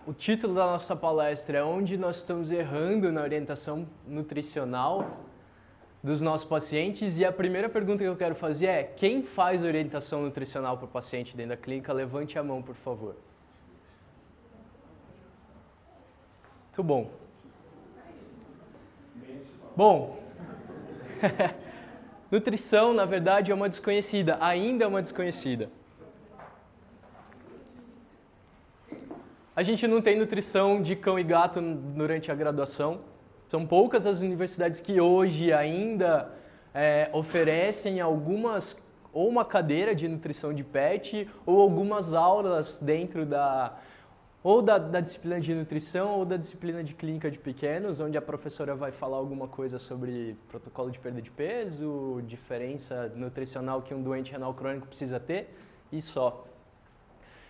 O título da nossa palestra é Onde nós estamos errando na orientação nutricional dos nossos pacientes, e a primeira pergunta que eu quero fazer é: quem faz orientação nutricional para o paciente dentro da clínica? Levante a mão, por favor. Muito bom. Bom, nutrição, na verdade, é uma desconhecida, ainda é uma desconhecida. A gente não tem nutrição de cão e gato durante a graduação. São poucas as universidades que hoje ainda oferecem algumas, ou uma cadeira de nutrição de pet, ou algumas aulas dentro da disciplina de nutrição ou da disciplina de clínica de pequenos, onde a professora vai falar alguma coisa sobre protocolo de perda de peso, diferença nutricional que um doente renal crônico precisa ter, e só.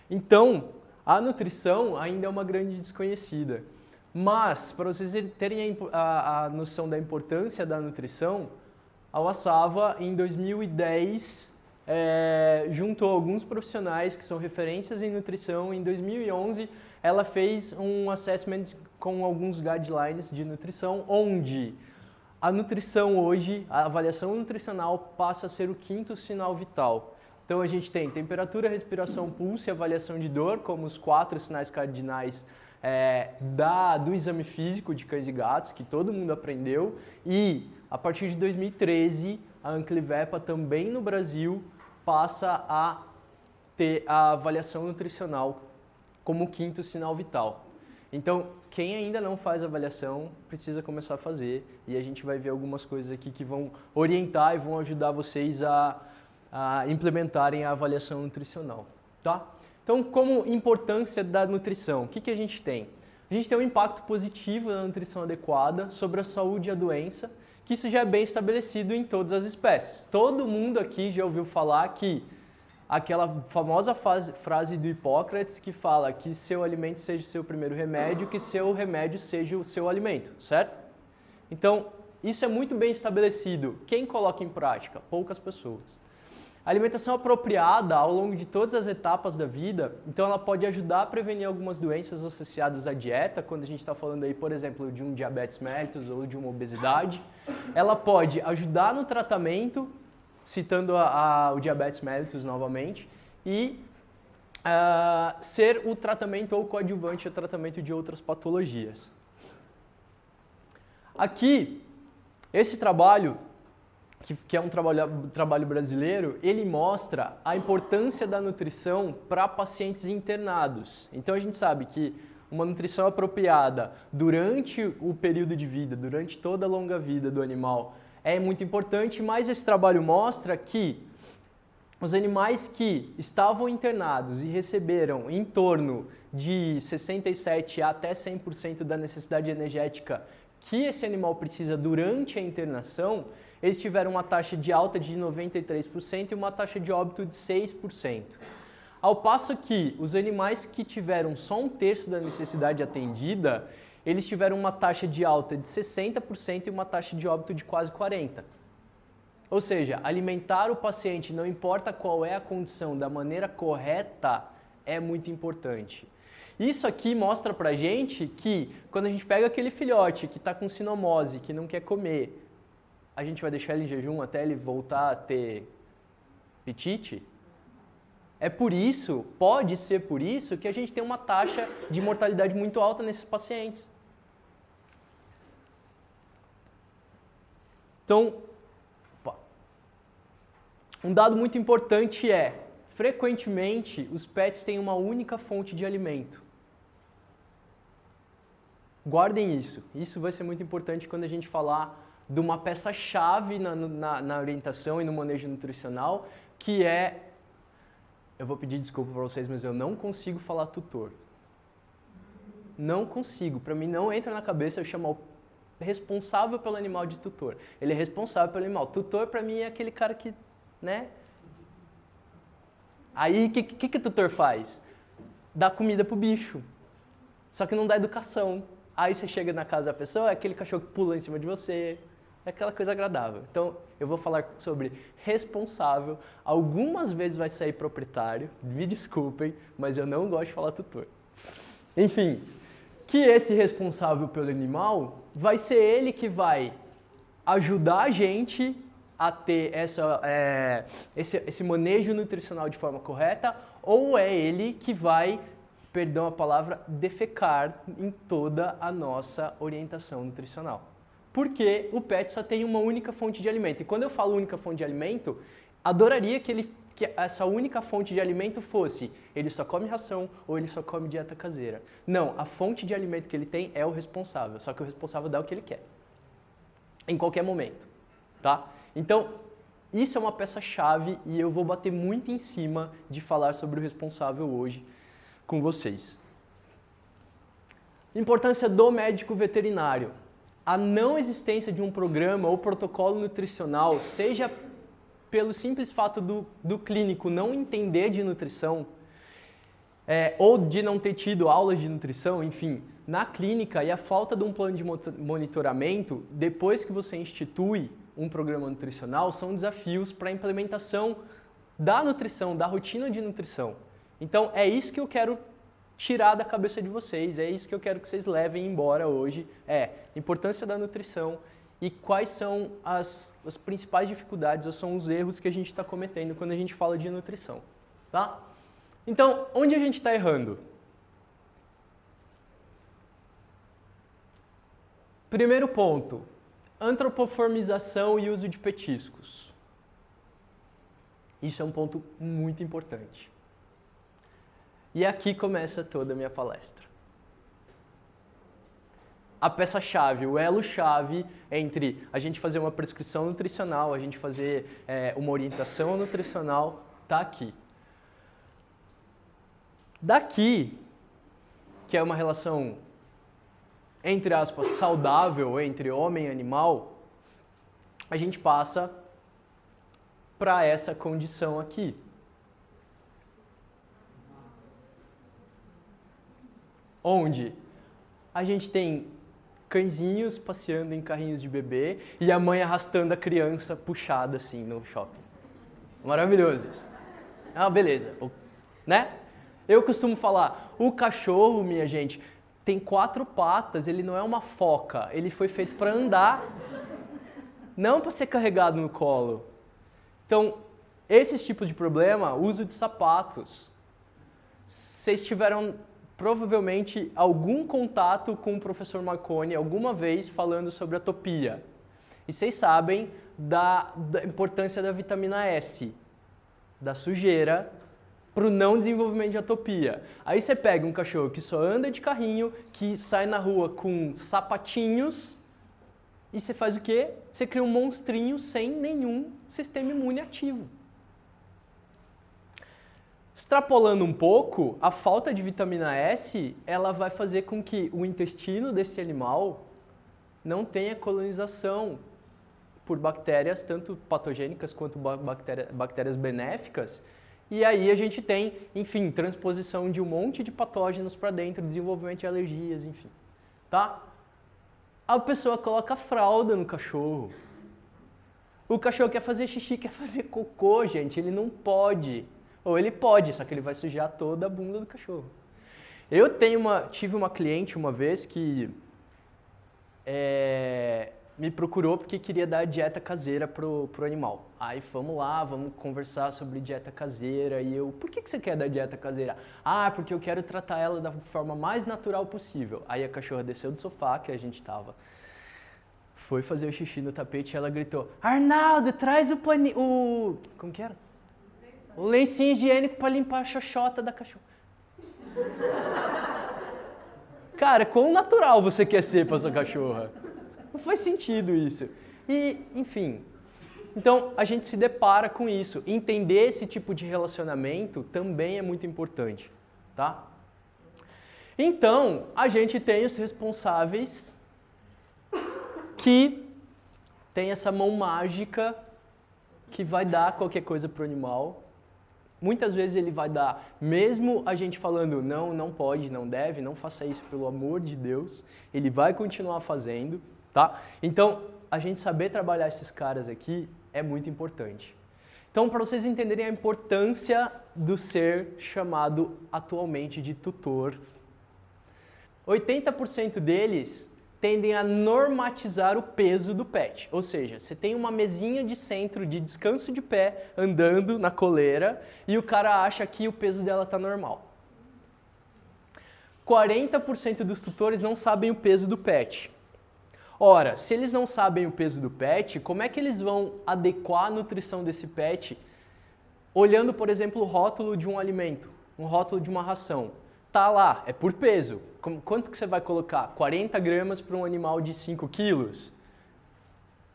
Então, a nutrição ainda é uma grande desconhecida. Mas, para vocês terem a noção da importância da nutrição, a UASAVA, em 2010, juntou alguns profissionais que são referências em nutrição. Em 2011, ela fez um assessment com alguns guidelines de nutrição, onde a nutrição hoje, a avaliação nutricional, passa a ser o 5º sinal vital. Então a gente tem temperatura, respiração, pulso e avaliação de dor como os 4 sinais cardinais do exame físico de cães e gatos, que todo mundo aprendeu. E a partir de 2013, a Anclivepa também no Brasil passa a ter a avaliação nutricional como o 5º sinal vital. Então, quem ainda não faz avaliação, precisa começar a fazer, e a gente vai ver algumas coisas aqui que vão orientar e vão ajudar vocês a implementarem a avaliação nutricional, tá? Então, como importância da nutrição, o que a gente tem? A gente tem um impacto positivo na nutrição adequada sobre a saúde e a doença, que isso já é bem estabelecido em todas as espécies. Todo mundo aqui já ouviu falar que aquela famosa frase do Hipócrates que fala que seu alimento seja o seu primeiro remédio, que seu remédio seja o seu alimento, certo? Então, isso é muito bem estabelecido. Quem coloca em prática? Poucas pessoas. A alimentação apropriada ao longo de todas as etapas da vida, então ela pode ajudar a prevenir algumas doenças associadas à dieta, quando a gente está falando aí, por exemplo, de um diabetes mellitus ou de uma obesidade. Ela pode ajudar no tratamento, citando o diabetes mellitus novamente, e ser o tratamento ou coadjuvante ao tratamento de outras patologias. Aqui, esse trabalho, que é um trabalho brasileiro, ele mostra a importância da nutrição para pacientes internados. Então a gente sabe que uma nutrição apropriada durante o período de vida, durante toda a longa vida do animal, é muito importante, mas esse trabalho mostra que os animais que estavam internados e receberam em torno de 67% até 100% da necessidade energética que esse animal precisa durante a internação, eles tiveram uma taxa de alta de 93% e uma taxa de óbito de 6%. Ao passo que os animais que tiveram só 1/3 da necessidade atendida, eles tiveram uma taxa de alta de 60% e uma taxa de óbito de quase 40%. Ou seja, alimentar o paciente, não importa qual é a condição, da maneira correta, é muito importante. Isso aqui mostra pra gente que quando a gente pega aquele filhote que está com sinomose, que não quer comer, a gente vai deixar ele em jejum até ele voltar a ter apetite? É por isso, pode ser por isso, que a gente tem uma taxa de mortalidade muito alta nesses pacientes. Então, um dado muito importante é, frequentemente, os pets têm uma única fonte de alimento. Guardem isso. Isso vai ser muito importante quando a gente falar de uma peça-chave na orientação e no manejo nutricional, que é, eu vou pedir desculpa para vocês, mas eu não consigo falar tutor. Não consigo. Para mim não entra na cabeça eu chamar o responsável pelo animal de tutor. Ele é responsável pelo animal. Tutor para mim é aquele cara que, né? Aí o que o tutor faz? Dá comida pro bicho. Só que não dá educação. Aí você chega na casa da pessoa, é aquele cachorro que pula em cima de você, é aquela coisa agradável. Então, eu vou falar sobre responsável. Algumas vezes vai sair proprietário, me desculpem, mas eu não gosto de falar tutor. Enfim, que esse responsável pelo animal vai ser ele que vai ajudar a gente a ter esse manejo nutricional de forma correta, ou é ele que vai, perdão a palavra, defecar em toda a nossa orientação nutricional. Porque o pet só tem uma única fonte de alimento. E quando eu falo única fonte de alimento, adoraria que essa única fonte de alimento fosse ele só come ração ou ele só come dieta caseira. Não, a fonte de alimento que ele tem é o responsável, só que o responsável dá o que ele quer, em qualquer momento, tá? Então, isso é uma peça-chave e eu vou bater muito em cima de falar sobre o responsável hoje com vocês. Importância do médico veterinário. A não existência de um programa ou protocolo nutricional, seja pelo simples fato do clínico não entender de nutrição, ou de não ter tido aulas de nutrição, enfim, na clínica, e a falta de um plano de monitoramento, depois que você institui um programa nutricional, são desafios para a implementação da nutrição, da rotina de nutrição. Então, é isso que eu quero tirar da cabeça de vocês, é isso que eu quero que vocês levem embora hoje, importância da nutrição e quais são as principais dificuldades ou são os erros que a gente está cometendo quando a gente fala de nutrição, tá? Então, onde a gente está errando? Primeiro ponto, antropoformização e uso de petiscos. Isso é um ponto muito importante. E aqui começa toda a minha palestra. A peça-chave, o elo-chave entre a gente fazer uma prescrição nutricional, a gente fazer uma orientação nutricional, está aqui. Daqui, que é uma relação, entre aspas, saudável entre homem e animal, a gente passa para essa condição aqui. Onde a gente tem cãezinhos passeando em carrinhos de bebê e a mãe arrastando a criança puxada assim no shopping. Maravilhoso isso. Ah, beleza. Né? Eu costumo falar, o cachorro, minha gente, tem 4 patas, ele não é uma foca, ele foi feito para andar, não para ser carregado no colo. Então, esse tipo de problema, uso de sapatos. Vocês tiveram provavelmente algum contato com o professor Marconi alguma vez falando sobre atopia. E vocês sabem da importância da vitamina S, da sujeira, para o não desenvolvimento de atopia. Aí você pega um cachorro que só anda de carrinho, que sai na rua com sapatinhos, e você faz o quê? Você cria um monstrinho sem nenhum sistema imune ativo. Extrapolando um pouco, a falta de vitamina S, ela vai fazer com que o intestino desse animal não tenha colonização por bactérias, tanto patogênicas quanto bactérias benéficas, e aí a gente tem, enfim, transposição de um monte de patógenos para dentro, desenvolvimento de alergias, enfim, tá? A pessoa coloca fralda no cachorro. O cachorro quer fazer xixi, quer fazer cocô, gente, ele não pode. Ou ele pode, só que ele vai sujar toda a bunda do cachorro. Eu tive uma cliente uma vez que me procurou porque queria dar dieta caseira pro animal. Aí vamos lá, vamos conversar sobre dieta caseira. E eu, por que você quer dar dieta caseira? Ah, porque eu quero tratar ela da forma mais natural possível. Aí a cachorra desceu do sofá que a gente tava, foi fazer o xixi no tapete e ela gritou, Arnaldo, traz como que era? O lencinho higiênico para limpar a xoxota da cachorra. Cara, quão natural você quer ser para sua cachorra? Não faz sentido isso. E, enfim, então a gente se depara com isso. Entender esse tipo de relacionamento também é muito importante, tá? Então, a gente tem os responsáveis que tem essa mão mágica que vai dar qualquer coisa pro animal. Muitas vezes ele vai dar, mesmo a gente falando, não pode, não deve, não faça isso pelo amor de Deus, ele vai continuar fazendo, tá? Então, a gente saber trabalhar esses caras aqui é muito importante. Então, para vocês entenderem a importância do ser chamado atualmente de tutor, 80% deles tendem a normatizar o peso do pet. Ou seja, você tem uma mesinha de centro de descanso de pé andando na coleira e o cara acha que o peso dela está normal. 40% dos tutores não sabem o peso do pet. Ora, se eles não sabem o peso do pet, como é que eles vão adequar a nutrição desse pet olhando, por exemplo, o rótulo de um alimento, um rótulo de uma ração? Tá lá, é por peso. Quanto que você vai colocar? 40 gramas para um animal de 5 quilos?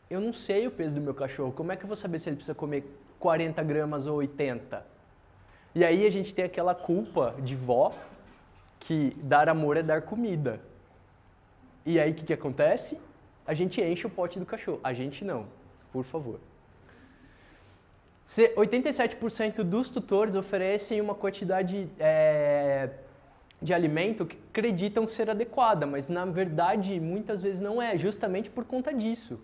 Eu não sei o peso do meu cachorro. Como é que eu vou saber se ele precisa comer 40 gramas ou 80? E aí a gente tem aquela culpa de vó que dar amor é dar comida. E aí o que acontece? A gente enche o pote do cachorro. A gente não, por favor. 87% dos tutores oferecem uma quantidade de alimento que acreditam ser adequada, mas na verdade muitas vezes não é, justamente por conta disso.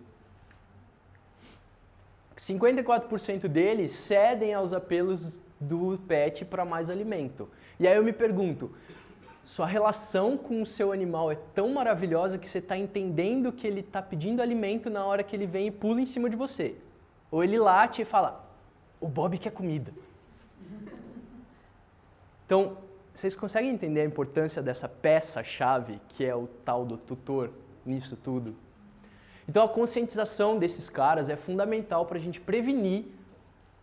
54% deles cedem aos apelos do pet para mais alimento. E aí eu me pergunto, sua relação com o seu animal é tão maravilhosa que você está entendendo que ele está pedindo alimento na hora que ele vem e pula em cima de você. Ou ele late e fala, o Bob quer comida. Então, vocês conseguem entender a importância dessa peça-chave, que é o tal do tutor, nisso tudo? Então, a conscientização desses caras é fundamental para a gente prevenir,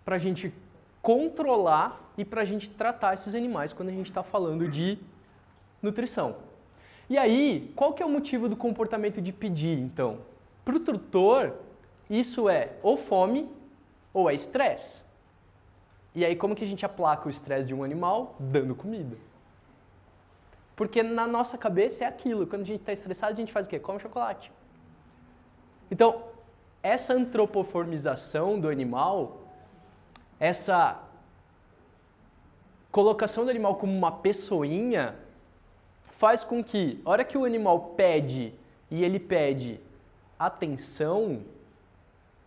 para a gente controlar e para a gente tratar esses animais quando a gente está falando de nutrição. E aí, qual que é o motivo do comportamento de pedir, então? Para o tutor, isso é ou fome ou é estresse. E aí, como que a gente aplaca o estresse de um animal? Dando comida. Porque na nossa cabeça é aquilo. Quando a gente está estressado, a gente faz o quê? Come chocolate. Então, essa antropoformização do animal, essa colocação do animal como uma pessoinha, faz com que, a hora que o animal pede, e ele pede atenção,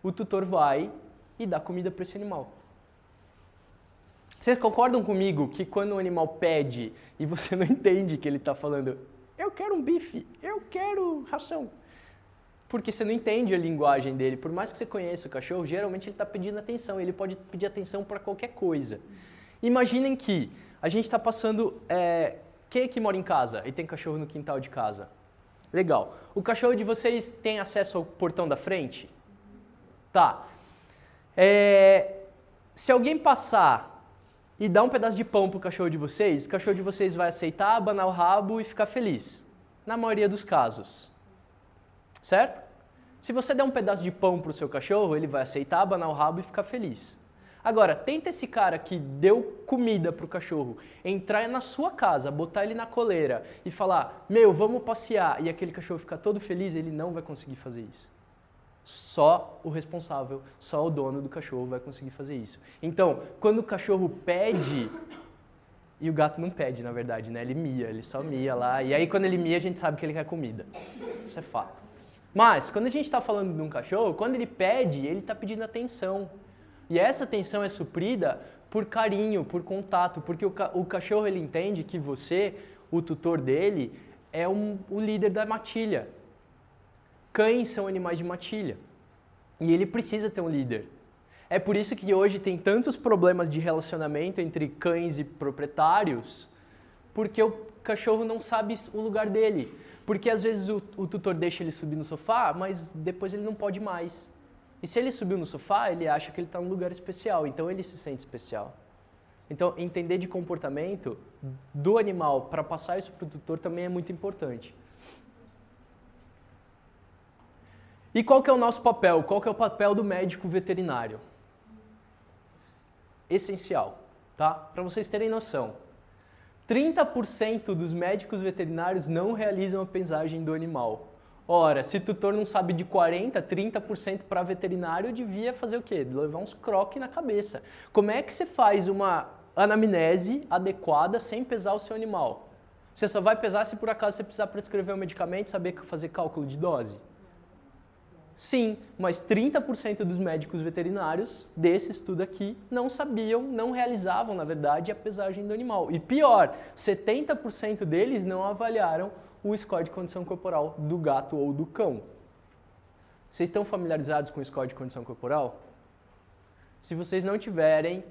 o tutor vai e dá comida para esse animal. Vocês concordam comigo que quando o animal pede e você não entende que ele está falando eu quero um bife, eu quero ração, porque você não entende a linguagem dele, por mais que você conheça o cachorro, geralmente ele está pedindo atenção, ele pode pedir atenção para qualquer coisa. Imaginem que a gente está passando... Quem aqui mora em casa e tem cachorro no quintal de casa? Legal. O cachorro de vocês tem acesso ao portão da frente? Tá. Se alguém passar e dar um pedaço de pão pro cachorro de vocês, o cachorro de vocês vai aceitar, abanar o rabo e ficar feliz. Na maioria dos casos. Certo? Se você der um pedaço de pão pro seu cachorro, ele vai aceitar, abanar o rabo e ficar feliz. Agora, tenta esse cara que deu comida pro cachorro entrar na sua casa, botar ele na coleira e falar, meu, vamos passear, e aquele cachorro ficar todo feliz, ele não vai conseguir fazer isso. Só o responsável, só o dono do cachorro vai conseguir fazer isso. Então, quando o cachorro pede, e o gato não pede, na verdade, né? Ele mia, ele só mia lá, e aí quando ele mia a gente sabe que ele quer comida. Isso é fato. Mas, quando a gente está falando de um cachorro, quando ele pede, ele está pedindo atenção. E essa atenção é suprida por carinho, por contato, porque o cachorro ele entende que você, o tutor dele, é o líder da matilha. Cães são animais de matilha e ele precisa ter um líder. É por isso que hoje tem tantos problemas de relacionamento entre cães e proprietários, porque o cachorro não sabe o lugar dele. Porque às vezes o tutor deixa ele subir no sofá, mas depois ele não pode mais. E se ele subiu no sofá, ele acha que ele está num lugar especial, então ele se sente especial. Então, entender de comportamento do animal para passar isso para o tutor também é muito importante. E qual que é o nosso papel? Qual que é o papel do médico veterinário? Essencial, tá? Para vocês terem noção. 30% dos médicos veterinários não realizam a pesagem do animal. Ora, se o tutor não sabe de 40%, 30% para veterinário, devia fazer o quê? Levar uns croques na cabeça. Como é que você faz uma anamnese adequada sem pesar o seu animal? Você só vai pesar se por acaso você precisar prescrever um medicamento e saber fazer cálculo de dose? Sim, mas 30% dos médicos veterinários desse estudo aqui não sabiam, não realizavam, na verdade, a pesagem do animal. E pior, 70% deles não avaliaram o score de condição corporal do gato ou do cão. Vocês estão familiarizados com o score de condição corporal? Se vocês não tiverem,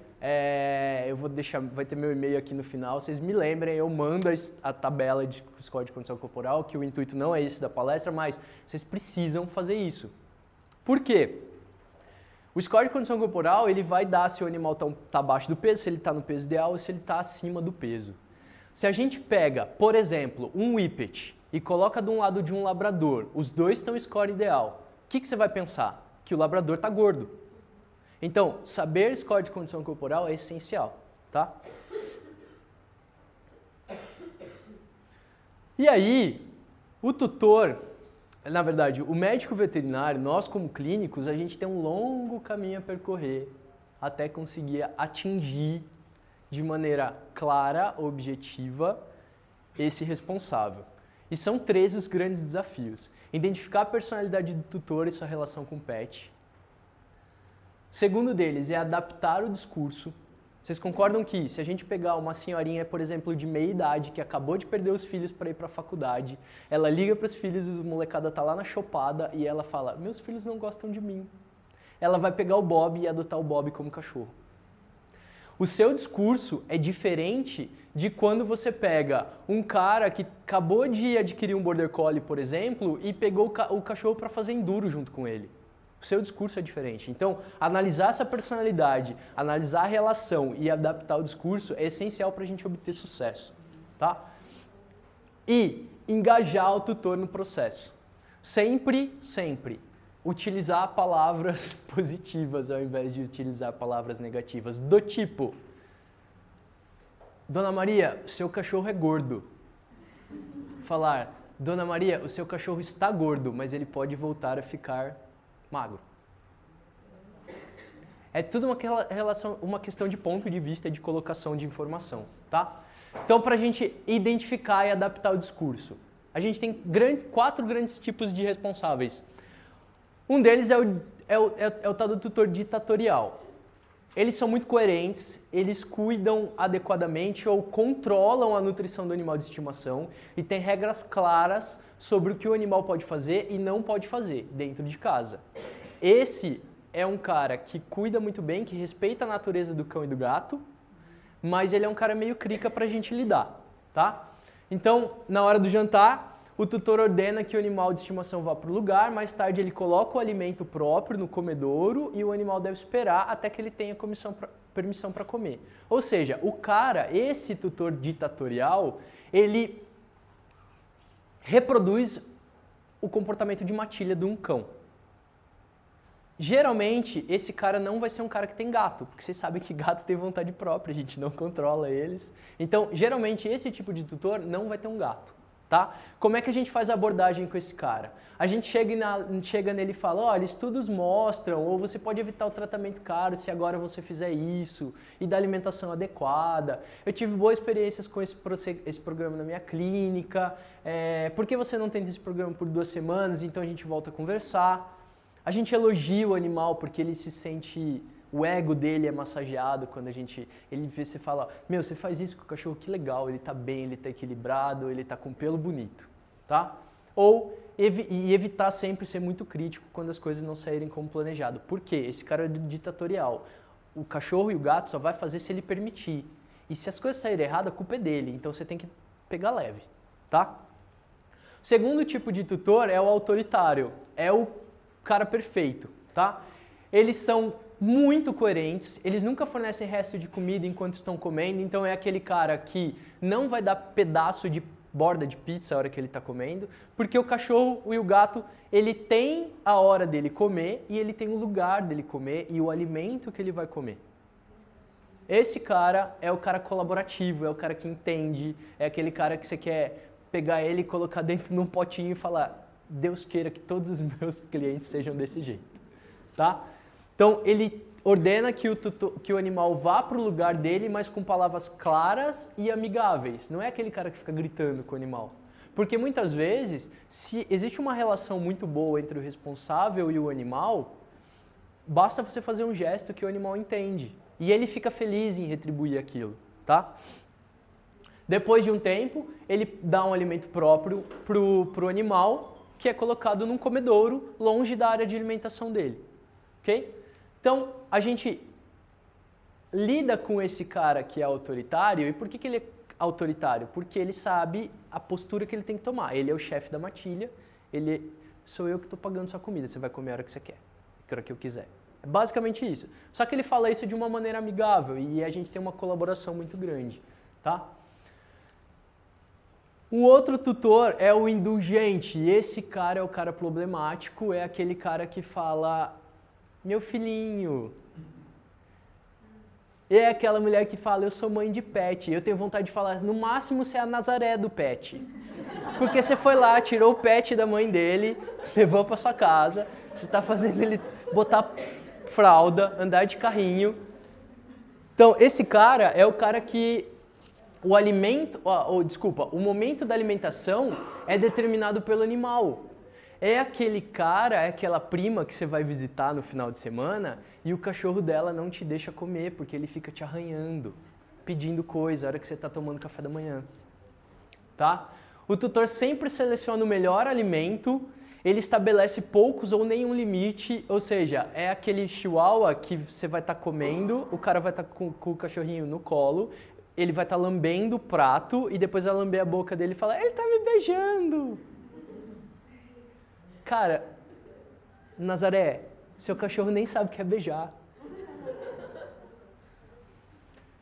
eu vou deixar, vai ter meu e-mail aqui no final, vocês me lembrem, eu mando a tabela de score de condição corporal, que o intuito não é esse da palestra, mas vocês precisam fazer isso. Por quê? O score de condição corporal, ele vai dar se o animal está abaixo do peso, se ele está no peso ideal ou se ele está acima do peso. Se a gente pega, por exemplo, um Whippet e coloca de um lado de um labrador, os dois estão em score ideal, o que você vai pensar? Que o labrador está gordo. Então, saber score de condição corporal é essencial, tá? E aí, o tutor, na verdade, o médico veterinário, nós como clínicos, a gente tem um longo caminho a percorrer até conseguir atingir de maneira clara, objetiva, esse responsável. E são 3 os grandes desafios. Identificar a personalidade do tutor e sua relação com o pet. O segundo deles é adaptar o discurso. Vocês concordam que se a gente pegar uma senhorinha, por exemplo, de meia idade, que acabou de perder os filhos para ir para a faculdade, ela liga para os filhos, o molecada tá lá na chopada e ela fala, meus filhos não gostam de mim. Ela vai pegar o Bob e adotar o Bob como cachorro. O seu discurso é diferente de quando você pega um cara que acabou de adquirir um Border Collie, por exemplo, e pegou o cachorro para fazer enduro junto com ele. O seu discurso é diferente. Então, analisar essa personalidade, analisar a relação e adaptar o discurso é essencial para a gente obter sucesso. Tá? E engajar o tutor no processo. Sempre, sempre utilizar palavras positivas ao invés de utilizar palavras negativas. Do tipo, Dona Maria, o seu cachorro é gordo. Falar, Dona Maria, o seu cachorro está gordo, mas ele pode voltar a ficar magro. É tudo uma questão de ponto de vista e de colocação de informação, tá? Então, para a gente identificar e adaptar o discurso, a gente tem 4 grandes tipos de responsáveis. Um deles é o tal do tutor ditatorial. Eles são muito coerentes, eles cuidam adequadamente ou controlam a nutrição do animal de estimação e têm regras claras sobre o que o animal pode fazer e não pode fazer dentro de casa. Esse é um cara que cuida muito bem, que respeita a natureza do cão e do gato, mas ele é um cara meio crica pra gente lidar, tá? Então, na hora do jantar, o tutor ordena que o animal de estimação vá para o lugar, mais tarde ele coloca o alimento próprio no comedouro e o animal deve esperar até que ele tenha permissão para comer. Ou seja, o cara, esse tutor ditatorial, ele reproduz o comportamento de matilha de um cão. Geralmente, esse cara não vai ser um cara que tem gato, porque vocês sabem que gato tem vontade própria, a gente não controla eles. Então, geralmente, esse tipo de tutor não vai ter um gato. Tá? Como é que a gente faz a abordagem com esse cara? A gente chega nele e fala, olha, estudos mostram, ou você pode evitar o tratamento caro se agora você fizer isso, e da alimentação adequada. Eu tive boas experiências com esse programa na minha clínica, por que você não tenta esse programa por 2 semanas? Então a gente volta a conversar. A gente elogia o animal porque ele se sente... O ego dele é massageado quando ele vê, você fala, meu, você faz isso com o cachorro, que legal, ele tá bem, ele tá equilibrado, ele tá com pelo bonito, tá? Ou evitar sempre ser muito crítico quando as coisas não saírem como planejado. Por quê? Esse cara é ditatorial. O cachorro e o gato só vai fazer se ele permitir. E se as coisas saírem erradas, a culpa é dele, então você tem que pegar leve, tá? O segundo tipo de tutor é o autoritário, é o cara perfeito, tá? Eles são muito coerentes, eles nunca fornecem resto de comida enquanto estão comendo, então é aquele cara que não vai dar pedaço de borda de pizza a hora que ele está comendo, porque o cachorro e o gato, ele tem a hora dele comer e ele tem o lugar dele comer e o alimento que ele vai comer. Esse cara é o cara colaborativo, é o cara que entende, é aquele cara que você quer pegar ele e colocar dentro de um potinho e falar, Deus queira que todos os meus clientes sejam desse jeito, tá? Então, ele ordena que o animal vá para o lugar dele, mas com palavras claras e amigáveis. Não é aquele cara que fica gritando com o animal. Porque muitas vezes, se existe uma relação muito boa entre o responsável e o animal, basta você fazer um gesto que o animal entende. E ele fica feliz em retribuir aquilo, tá? Depois de um tempo, ele dá um alimento próprio pro animal, que é colocado num comedouro, longe da área de alimentação dele. Ok? Então, a gente lida com esse cara que é autoritário. E por que ele é autoritário? Porque ele sabe a postura que ele tem que tomar. Ele é o chefe da matilha, sou eu que estou pagando sua comida, você vai comer a hora que você quer, a hora que eu quiser. É basicamente isso. Só que ele fala isso de uma maneira amigável e a gente tem uma colaboração muito grande. Tá? O outro tutor é o indulgente. Esse cara é o cara problemático, é aquele cara que fala, meu filhinho. E é aquela mulher que fala, eu sou mãe de pet. Eu tenho vontade de falar, no máximo você é a Nazaré do pet. Porque você foi lá, tirou o pet da mãe dele, levou para sua casa, você está fazendo ele botar fralda, andar de carrinho. Então, esse cara é o cara que o momento da alimentação é determinado pelo animal. É aquele cara, é aquela prima que você vai visitar no final de semana e o cachorro dela não te deixa comer porque ele fica te arranhando, pedindo coisa, a hora que você está tomando café da manhã. Tá? O tutor sempre seleciona o melhor alimento, ele estabelece poucos ou nenhum limite, ou seja, é aquele chihuahua que você vai estar comendo, o cara vai estar com o cachorrinho no colo, ele vai estar lambendo o prato e depois vai lamber a boca dele e falar, ele está me beijando. Cara, Nazaré, seu cachorro nem sabe o que é beijar.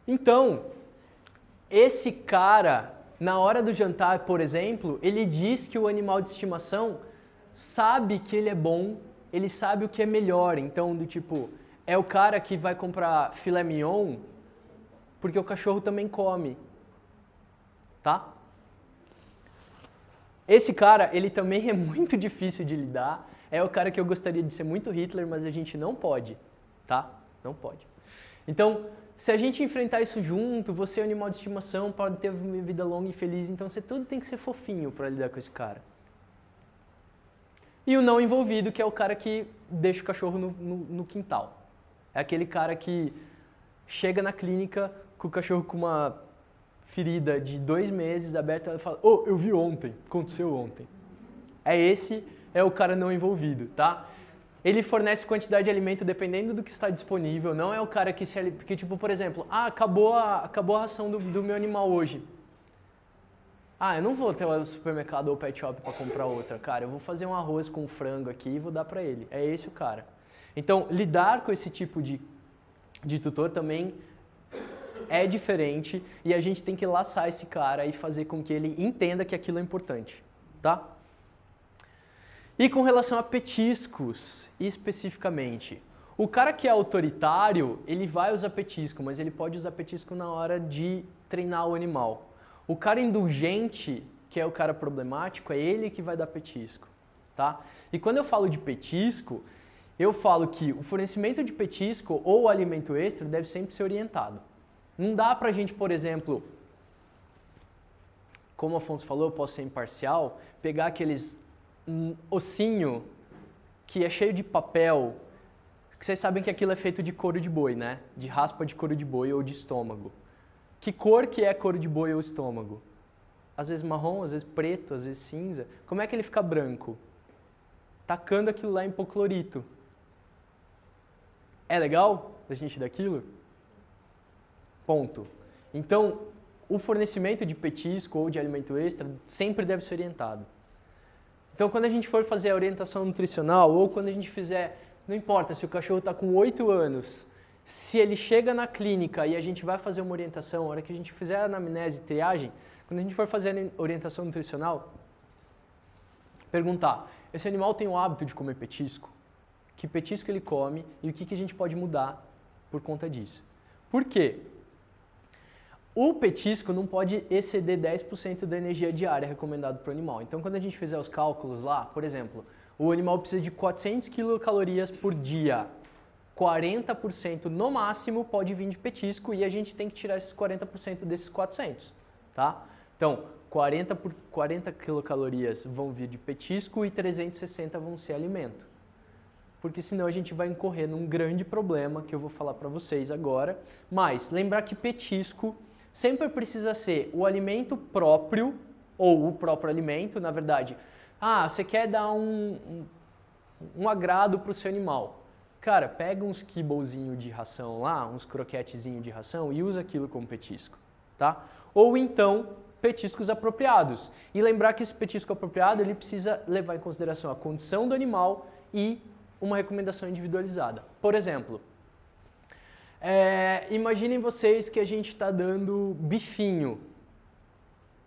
Então, esse cara, na hora do jantar, por exemplo, ele diz que o animal de estimação sabe que ele é bom, ele sabe o que é melhor. Então, do tipo, é o cara que vai comprar filé mignon porque o cachorro também come. Tá? Esse cara, ele também é muito difícil de lidar. É o cara que eu gostaria de ser muito Hitler, mas a gente não pode, tá? Não pode. Então, se a gente enfrentar isso junto, você é um animal de estimação, pode ter uma vida longa e feliz, então você tudo tem que ser fofinho para lidar com esse cara. E o não envolvido, que é o cara que deixa o cachorro no quintal. É aquele cara que chega na clínica com o cachorro com uma ferida de 2 meses aberta e fala, eu vi ontem, aconteceu ontem. Esse é o cara não envolvido, tá? Ele fornece quantidade de alimento dependendo do que está disponível, não é o cara que tipo, por exemplo, acabou a ração do meu animal hoje. Eu não vou até o supermercado ou pet shop para comprar outra, cara, eu vou fazer um arroz com frango aqui e vou dar para ele. É esse o cara. Então, lidar com esse tipo de tutor também é diferente e a gente tem que laçar esse cara e fazer com que ele entenda que aquilo é importante, tá? E com relação a petiscos, especificamente, o cara que é autoritário, ele vai usar petisco, mas ele pode usar petisco na hora de treinar o animal. O cara indulgente, que é o cara problemático, é ele que vai dar petisco, tá? E quando eu falo de petisco, eu falo que o fornecimento de petisco ou alimento extra deve sempre ser orientado. Não dá pra gente, por exemplo, como o Afonso falou, eu posso ser imparcial, pegar aqueles ossinho que é cheio de papel, que vocês sabem que aquilo é feito de couro de boi, né? De raspa de couro de boi ou de estômago. Que cor que é couro de boi ou estômago? Às vezes marrom, às vezes preto, às vezes cinza. Como é que ele fica branco? Tacando aquilo lá em hipoclorito. É legal a gente daquilo? Ponto. Então, o fornecimento de petisco ou de alimento extra sempre deve ser orientado. Então, quando a gente for fazer a orientação nutricional ou quando a gente fizer, não importa se o cachorro está com 8 anos, se ele chega na clínica e a gente vai fazer uma orientação, a hora que a gente fizer a anamnese e triagem, quando a gente for fazer a orientação nutricional, perguntar, esse animal tem o hábito de comer petisco? Que petisco ele come e o que a gente pode mudar por conta disso? Por quê? O petisco não pode exceder 10% da energia diária recomendada para o animal. Então, quando a gente fizer os cálculos lá, por exemplo, o animal precisa de 400 quilocalorias por dia. 40% no máximo pode vir de petisco e a gente tem que tirar esses 40% desses 400, tá? Então, 40 quilocalorias vão vir de petisco e 360 vão ser alimento. Porque senão a gente vai incorrer num grande problema que eu vou falar para vocês agora. Mas, lembrar que petisco sempre precisa ser o alimento próprio, ou o próprio alimento, na verdade. Ah, você quer dar um agrado para o seu animal. Cara, pega uns kibblzinho de ração lá, uns croquetezinho de ração e usa aquilo como petisco, tá? Ou então, petiscos apropriados. E lembrar que esse petisco apropriado, ele precisa levar em consideração a condição do animal e uma recomendação individualizada. Por exemplo, imaginem vocês que a gente está dando bifinho,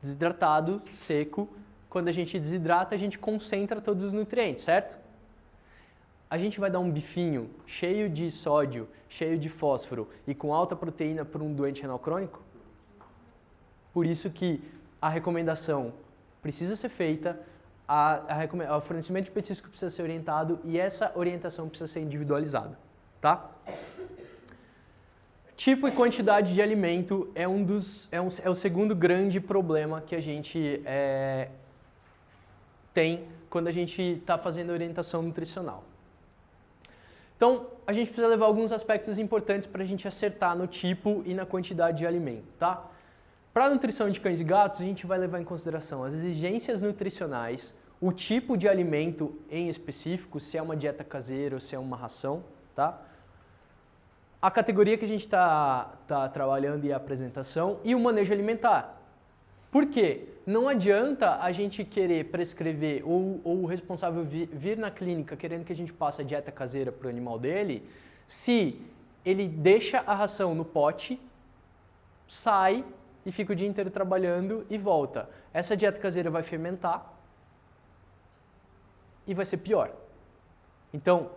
desidratado, seco. Quando a gente desidrata, a gente concentra todos os nutrientes, certo? A gente vai dar um bifinho cheio de sódio, cheio de fósforo e com alta proteína para um doente renal crônico? Por isso que a recomendação precisa ser feita, o fornecimento de petisco precisa ser orientado e essa orientação precisa ser individualizada, tá? Tipo e quantidade de alimento é o segundo grande problema que a gente tem quando a gente está fazendo orientação nutricional. Então, a gente precisa levar alguns aspectos importantes para a gente acertar no tipo e na quantidade de alimento, tá? Para a nutrição de cães e gatos, a gente vai levar em consideração as exigências nutricionais, o tipo de alimento em específico, se é uma dieta caseira ou se é uma ração, tá? A categoria que a gente está trabalhando e a apresentação e o manejo alimentar. Por quê? Não adianta a gente querer prescrever ou o responsável vir na clínica querendo que a gente passe a dieta caseira para o animal dele, se ele deixa a ração no pote, sai e fica o dia inteiro trabalhando e volta. Essa dieta caseira vai fermentar e vai ser pior. Então,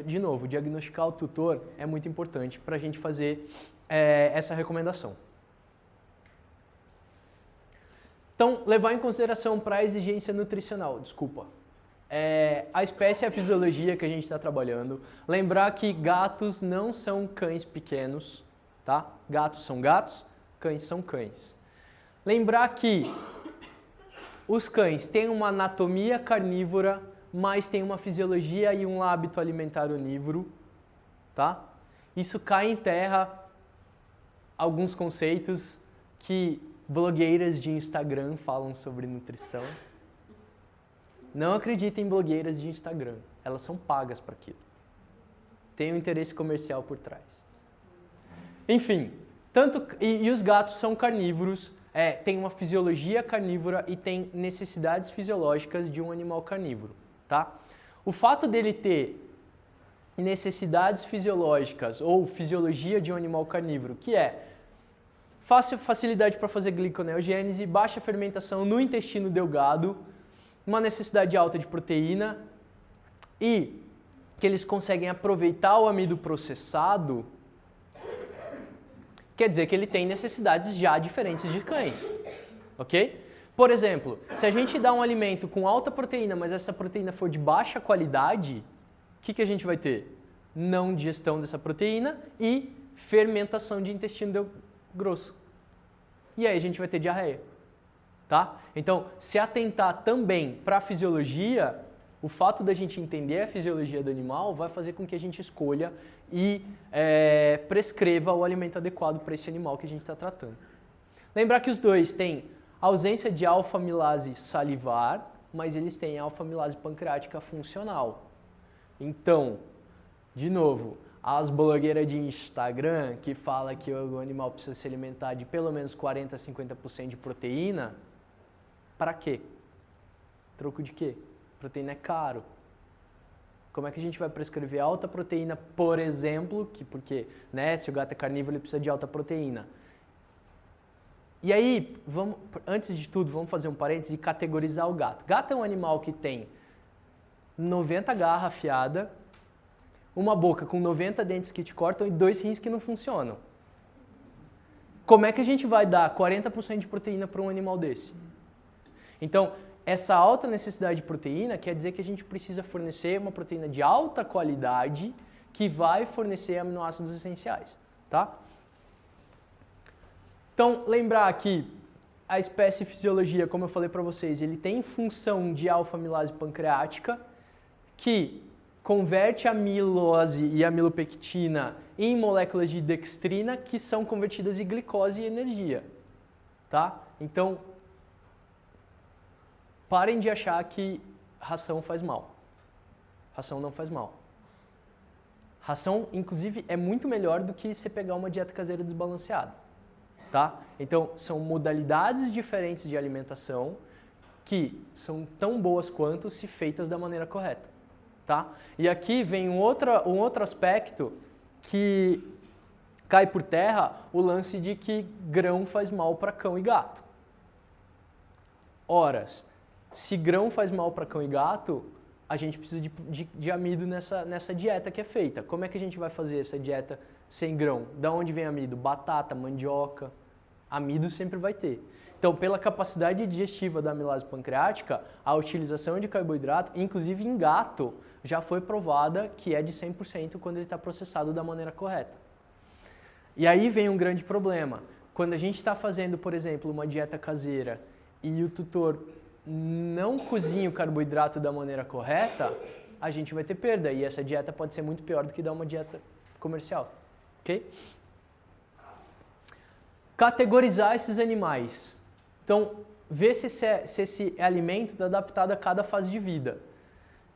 de novo, diagnosticar o tutor é muito importante para a gente fazer essa recomendação. Então, levar em consideração para a exigência nutricional, a espécie e a fisiologia que a gente está trabalhando. Lembrar que gatos não são cães pequenos, tá? Gatos são gatos, cães são cães. Lembrar que os cães têm uma anatomia carnívora, mas têm uma fisiologia e um hábito alimentar onívoro, tá? Isso cai em terra alguns conceitos que blogueiras de Instagram falam sobre nutrição. Não acreditem em blogueiras de Instagram, elas são pagas para aquilo. Tem um interesse comercial por trás. Enfim, e os gatos são carnívoros, têm uma fisiologia carnívora e têm necessidades fisiológicas de um animal carnívoro, tá? O fato dele ter necessidades fisiológicas ou fisiologia de um animal carnívoro, que é facilidade para fazer gliconeogênese, baixa fermentação no intestino delgado, uma necessidade alta de proteína e que eles conseguem aproveitar o amido processado, quer dizer que ele tem necessidades já diferentes de cães, ok? Por exemplo, se a gente dá um alimento com alta proteína, mas essa proteína for de baixa qualidade, o que a gente vai ter? Não digestão dessa proteína e fermentação de intestino grosso. E aí a gente vai ter diarreia, tá? Então, se atentar também para a fisiologia, o fato da gente entender a fisiologia do animal vai fazer com que a gente escolha e prescreva o alimento adequado para esse animal que a gente está tratando. Lembrar que os dois têm ausência de alfa-amilase salivar, mas eles têm alfa-amilase pancreática funcional. Então, de novo, as blogueiras de Instagram que falam que o animal precisa se alimentar de pelo menos 40% a 50% de proteína, para quê? Troco de quê? Proteína é caro. Como é que a gente vai prescrever alta proteína, por exemplo, porque se o gato é carnívoro ele precisa de alta proteína. E aí, antes de tudo, vamos fazer um parênteses e categorizar o gato. Gato é um animal que tem 90 garras afiadas, uma boca com 90 dentes que te cortam e 2 rins que não funcionam. Como é que a gente vai dar 40% de proteína para um animal desse? Então, essa alta necessidade de proteína quer dizer que a gente precisa fornecer uma proteína de alta qualidade que vai fornecer aminoácidos essenciais, tá? Então, lembrar que a espécie fisiologia, como eu falei para vocês, ele tem função de alfa-amilase pancreática que converte a amilose e a amilopectina em moléculas de dextrina que são convertidas em glicose e energia. tá? Então, parem de achar que ração faz mal. Ração não faz mal. Ração, inclusive, é muito melhor do que você pegar uma dieta caseira desbalanceada, tá? Então, são modalidades diferentes de alimentação que são tão boas quanto se feitas da maneira correta, tá? E aqui vem um outro aspecto que cai por terra, o lance de que grão faz mal para cão e gato. Ora, se grão faz mal para cão e gato, a gente precisa de amido nessa dieta que é feita. Como é que a gente vai fazer essa dieta sem grão? Da onde vem amido? Batata, mandioca, amido sempre vai ter. Então, pela capacidade digestiva da amilase pancreática, a utilização de carboidrato, inclusive em gato, já foi provada que é de 100% quando ele está processado da maneira correta. E aí vem um grande problema. Quando a gente está fazendo, por exemplo, uma dieta caseira e o tutor não cozinha o carboidrato da maneira correta, a gente vai ter perda. E essa dieta pode ser muito pior do que dar uma dieta comercial. Ok? Categorizar esses animais. Então, ver se esse alimento está adaptado a cada fase de vida.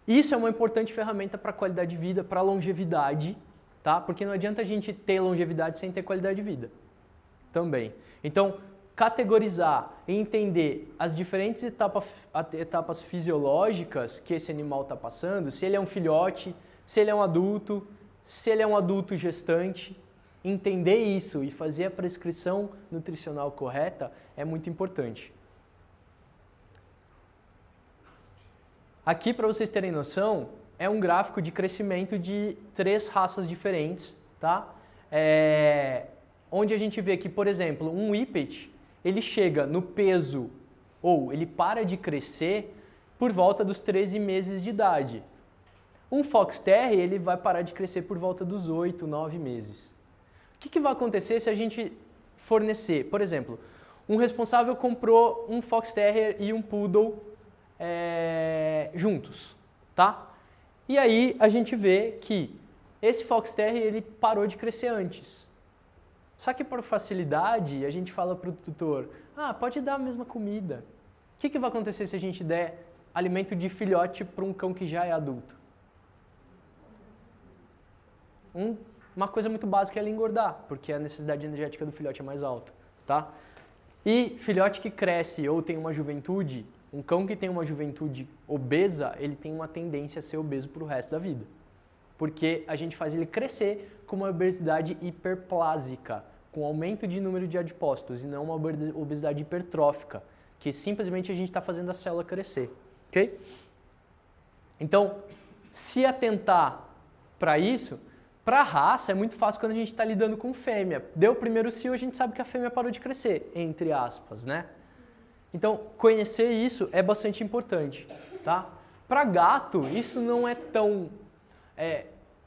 Isso é uma importante ferramenta para a qualidade de vida, para a longevidade, tá? Porque não adianta a gente ter longevidade sem ter qualidade de vida também. Então, categorizar e entender as diferentes etapas fisiológicas que esse animal está passando, se ele é um filhote, se ele é um adulto, se ele é um adulto gestante, entender isso e fazer a prescrição nutricional correta é muito importante. Aqui, para vocês terem noção, é um gráfico de crescimento de 3 raças diferentes, tá? Onde a gente vê que, por exemplo, um Whippet, ele chega no peso, ou ele para de crescer por volta dos 13 meses de idade. Um Fox Terrier, ele vai parar de crescer por volta dos 8, 9 meses. O que vai acontecer se a gente fornecer, por exemplo, um responsável comprou um Fox Terrier e um Poodle juntos, tá? E aí a gente vê que esse Fox Terrier ele parou de crescer antes. Só que por facilidade a gente fala para o tutor, pode dar a mesma comida. O que vai acontecer se a gente der alimento de filhote para um cão que já é adulto? Uma coisa muito básica é ele engordar, porque a necessidade energética do filhote é mais alta, tá? E filhote que cresce ou tem uma juventude, um cão que tem uma juventude obesa, ele tem uma tendência a ser obeso para o resto da vida. Porque a gente faz ele crescer com uma obesidade hiperplásica, com aumento de número de adipócitos, e não uma obesidade hipertrófica, que simplesmente a gente está fazendo a célula crescer, ok? Então, se atentar para isso, para a raça é muito fácil quando a gente está lidando com fêmea. Deu o primeiro cio, a gente sabe que a fêmea parou de crescer, entre aspas, né? Então, conhecer isso é bastante importante, tá? Para gato, isso não é tão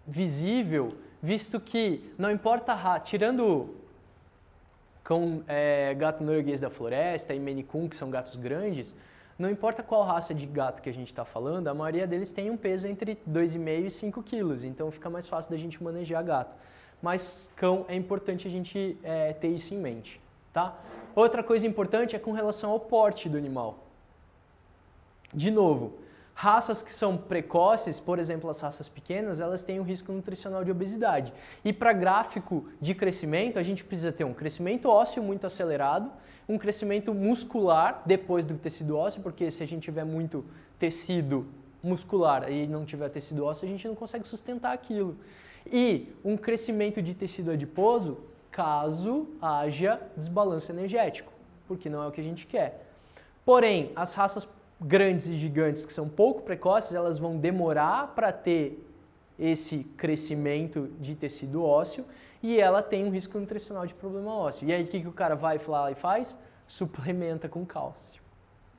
visível, visto que não importa a raça, tirando gato norueguês da floresta e Maine Coon, que são gatos grandes, não importa qual raça de gato que a gente está falando, a maioria deles tem um peso entre 2,5 e 5 quilos, então fica mais fácil da gente manejar gato. Mas cão é importante a gente ter isso em mente, tá? Outra coisa importante é com relação ao porte do animal. De novo, raças que são precoces, por exemplo, as raças pequenas, elas têm um risco nutricional de obesidade. E para gráfico de crescimento, a gente precisa ter um crescimento ósseo muito acelerado, um crescimento muscular depois do tecido ósseo, porque se a gente tiver muito tecido muscular e não tiver tecido ósseo, a gente não consegue sustentar aquilo. E um crescimento de tecido adiposo, caso haja desbalanço energético, porque não é o que a gente quer. Porém, as raças grandes e gigantes que são pouco precoces, elas vão demorar para ter esse crescimento de tecido ósseo e ela tem um risco nutricional de problema ósseo. E aí o que o cara vai lá e faz? Suplementa com cálcio.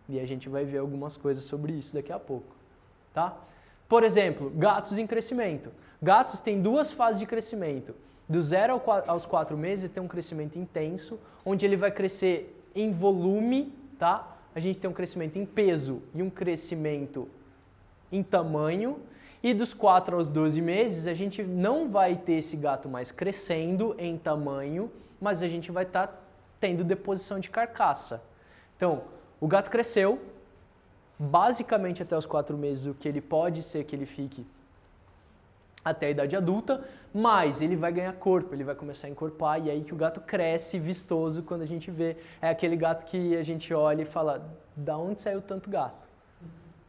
E a gente vai ver algumas coisas sobre isso daqui a pouco, tá? Por exemplo, gatos em crescimento. Gatos têm 2 fases de crescimento. Do 0 aos 4 meses tem um crescimento intenso, onde ele vai crescer em volume, tá? A gente tem um crescimento em peso e um crescimento em tamanho. E dos 4 aos 12 meses, a gente não vai ter esse gato mais crescendo em tamanho, mas a gente vai estar tendo deposição de carcaça. Então, o gato cresceu, basicamente até os 4 meses, o que ele pode ser que ele fique até a idade adulta, mas ele vai ganhar corpo, ele vai começar a encorpar, e aí que o gato cresce vistoso quando a gente vê. É aquele gato que a gente olha e fala, da onde saiu tanto gato?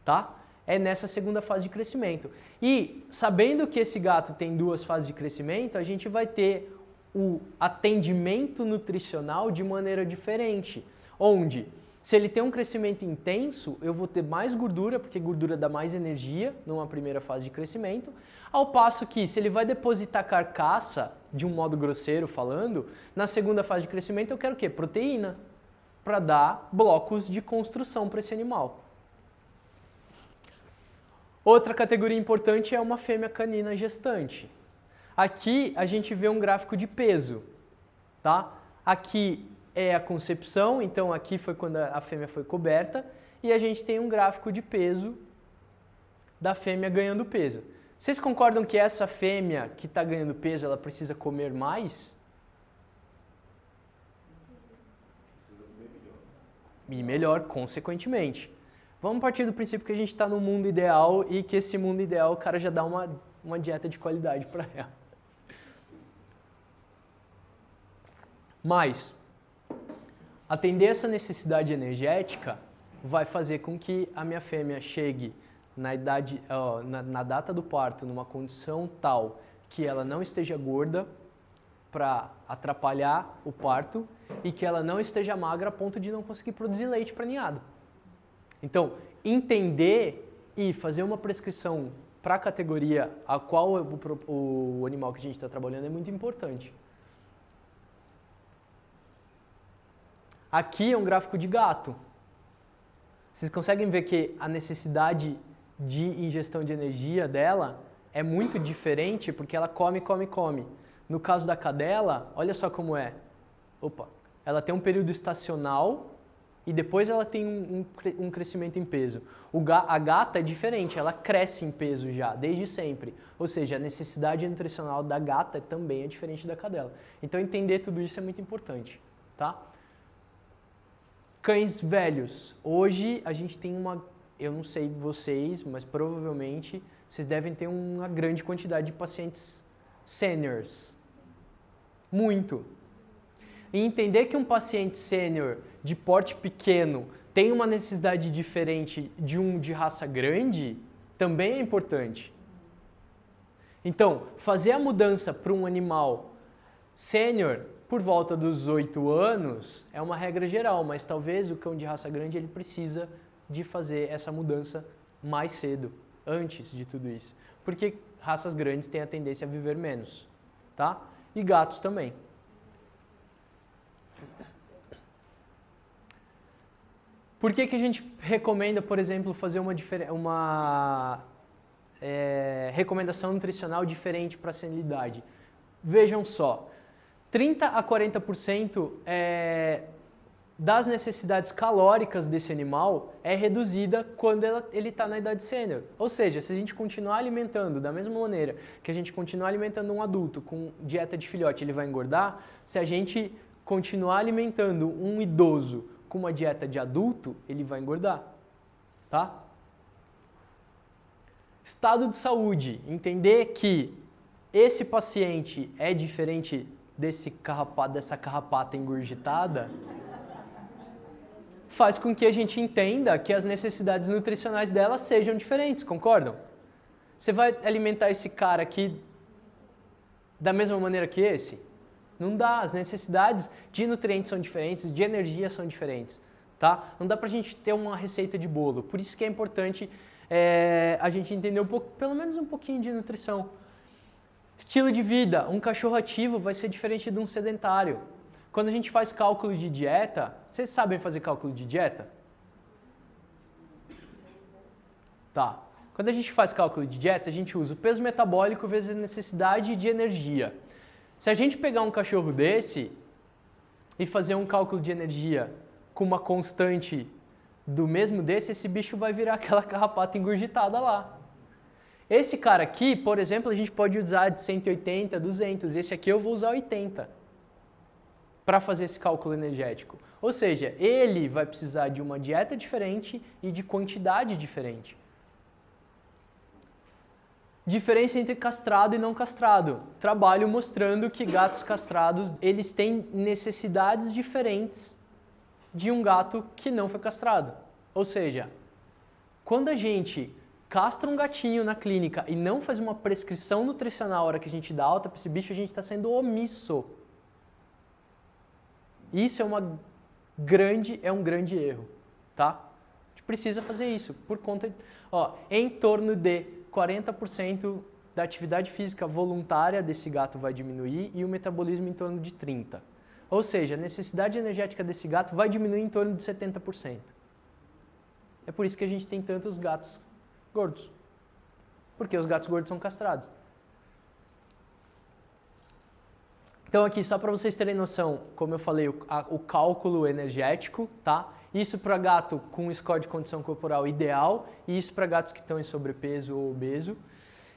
Tá? É nessa segunda fase de crescimento. E sabendo que esse gato tem 2 fases de crescimento, a gente vai ter o atendimento nutricional de maneira diferente, onde se ele tem um crescimento intenso, eu vou ter mais gordura, porque gordura dá mais energia numa primeira fase de crescimento, ao passo que se ele vai depositar carcaça, de um modo grosseiro falando, na segunda fase de crescimento eu quero o quê? Proteína, para dar blocos de construção para esse animal. Outra categoria importante é uma fêmea canina gestante. Aqui a gente vê um gráfico de peso, tá? Aqui é a concepção, então aqui foi quando a fêmea foi coberta, e a gente tem um gráfico de peso da fêmea ganhando peso. Vocês concordam que essa fêmea que está ganhando peso, ela precisa comer mais? E melhor, consequentemente. Vamos partir do princípio que a gente está no mundo ideal e que esse mundo ideal o cara já dá uma dieta de qualidade para ela. Mas atender essa necessidade energética vai fazer com que a minha fêmea chegue na data do parto numa condição tal que ela não esteja gorda para atrapalhar o parto e que ela não esteja magra a ponto de não conseguir produzir leite para ninhada. Então, entender e fazer uma prescrição para a categoria a qual o animal que a gente está trabalhando é muito importante. Aqui é um gráfico de gato. Vocês conseguem ver que a necessidade de ingestão de energia dela é muito diferente porque ela come, come, come. No caso da cadela, olha só como é. Ela tem um período estacional e depois ela tem um crescimento em peso. A gata é diferente, ela cresce em peso já, desde sempre. Ou seja, a necessidade nutricional da gata também é diferente da cadela. Então entender tudo isso é muito importante, tá? Cães velhos. Hoje a gente tem eu não sei vocês, mas provavelmente vocês devem ter uma grande quantidade de pacientes seniors. Muito. E entender que um paciente sênior de porte pequeno tem uma necessidade diferente de um de raça grande também é importante. Então, fazer a mudança para um animal sênior por volta dos 8 anos é uma regra geral, mas talvez o cão de raça grande ele precisa de fazer essa mudança mais cedo, antes de tudo isso. Porque raças grandes têm a tendência a viver menos, tá? E gatos também. Por que a gente recomenda, por exemplo, fazer uma recomendação nutricional diferente para a senilidade? Vejam só, 30 a 40% das necessidades calóricas desse animal é reduzida quando ele está na idade sênior. Ou seja, se a gente continuar alimentando da mesma maneira que a gente continuar alimentando um adulto com dieta de filhote, ele vai engordar. Se a gente continuar alimentando um idoso com uma dieta de adulto, ele vai engordar, tá? Estado de saúde, entender que esse paciente é diferente dessa carrapata engurgitada, faz com que a gente entenda que as necessidades nutricionais dela sejam diferentes, concordam? Você vai alimentar esse cara aqui da mesma maneira que esse? Não dá, as necessidades de nutrientes são diferentes, de energia são diferentes, tá? Não dá pra gente ter uma receita de bolo, por isso que é importante a gente entender pelo menos um pouquinho de nutrição. Estilo de vida, um cachorro ativo vai ser diferente de um sedentário. Quando a gente faz cálculo de dieta, vocês sabem fazer cálculo de dieta? Tá. Quando a gente faz cálculo de dieta, a gente usa o peso metabólico vezes a necessidade de energia. Se a gente pegar um cachorro desse e fazer um cálculo de energia com uma constante do mesmo desse, esse bicho vai virar aquela carrapata engurgitada lá. Esse cara aqui, por exemplo, a gente pode usar de 180, 200. Esse aqui eu vou usar 80. para fazer esse cálculo energético. Ou seja, ele vai precisar de uma dieta diferente e de quantidade diferente. Diferença entre castrado e não castrado. Trabalho mostrando que gatos castrados, eles têm necessidades diferentes de um gato que não foi castrado. Ou seja, quando a gente castra um gatinho na clínica e não faz uma prescrição nutricional na hora que a gente dá alta para esse bicho, a gente está sendo omisso. Isso é um grande erro, tá? A gente precisa fazer isso por conta de, em torno de 40% da atividade física voluntária desse gato vai diminuir e o metabolismo em torno de 30%. Ou seja, a necessidade energética desse gato vai diminuir em torno de 70%. É por isso que a gente tem tantos gatos gordos. Porque os gatos gordos são castrados. Então aqui, só para vocês terem noção, como eu falei, o cálculo energético, tá? Isso para gato com score de condição corporal ideal e isso para gatos que estão em sobrepeso ou obeso.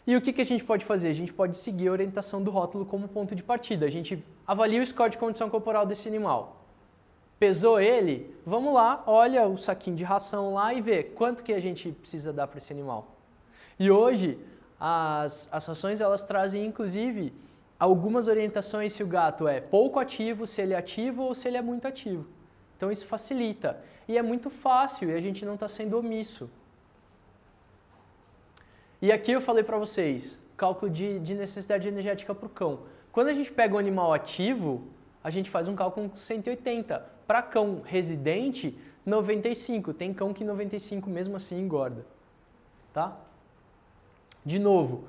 E o que a gente pode fazer? A gente pode seguir a orientação do rótulo como ponto de partida. A gente avalia o score de condição corporal desse animal. Pesou ele? Vamos lá, olha o saquinho de ração lá e vê quanto que a gente precisa dar para esse animal. E hoje, as rações elas trazem inclusive algumas orientações se o gato é pouco ativo, se ele é ativo ou se ele é muito ativo. Então isso facilita. E é muito fácil e a gente não está sendo omisso. E aqui eu falei para vocês, cálculo de necessidade energética para o cão. Quando a gente pega um animal ativo, a gente faz um cálculo com 180. Para cão residente, 95. Tem cão que 95 mesmo assim engorda. Tá? De novo,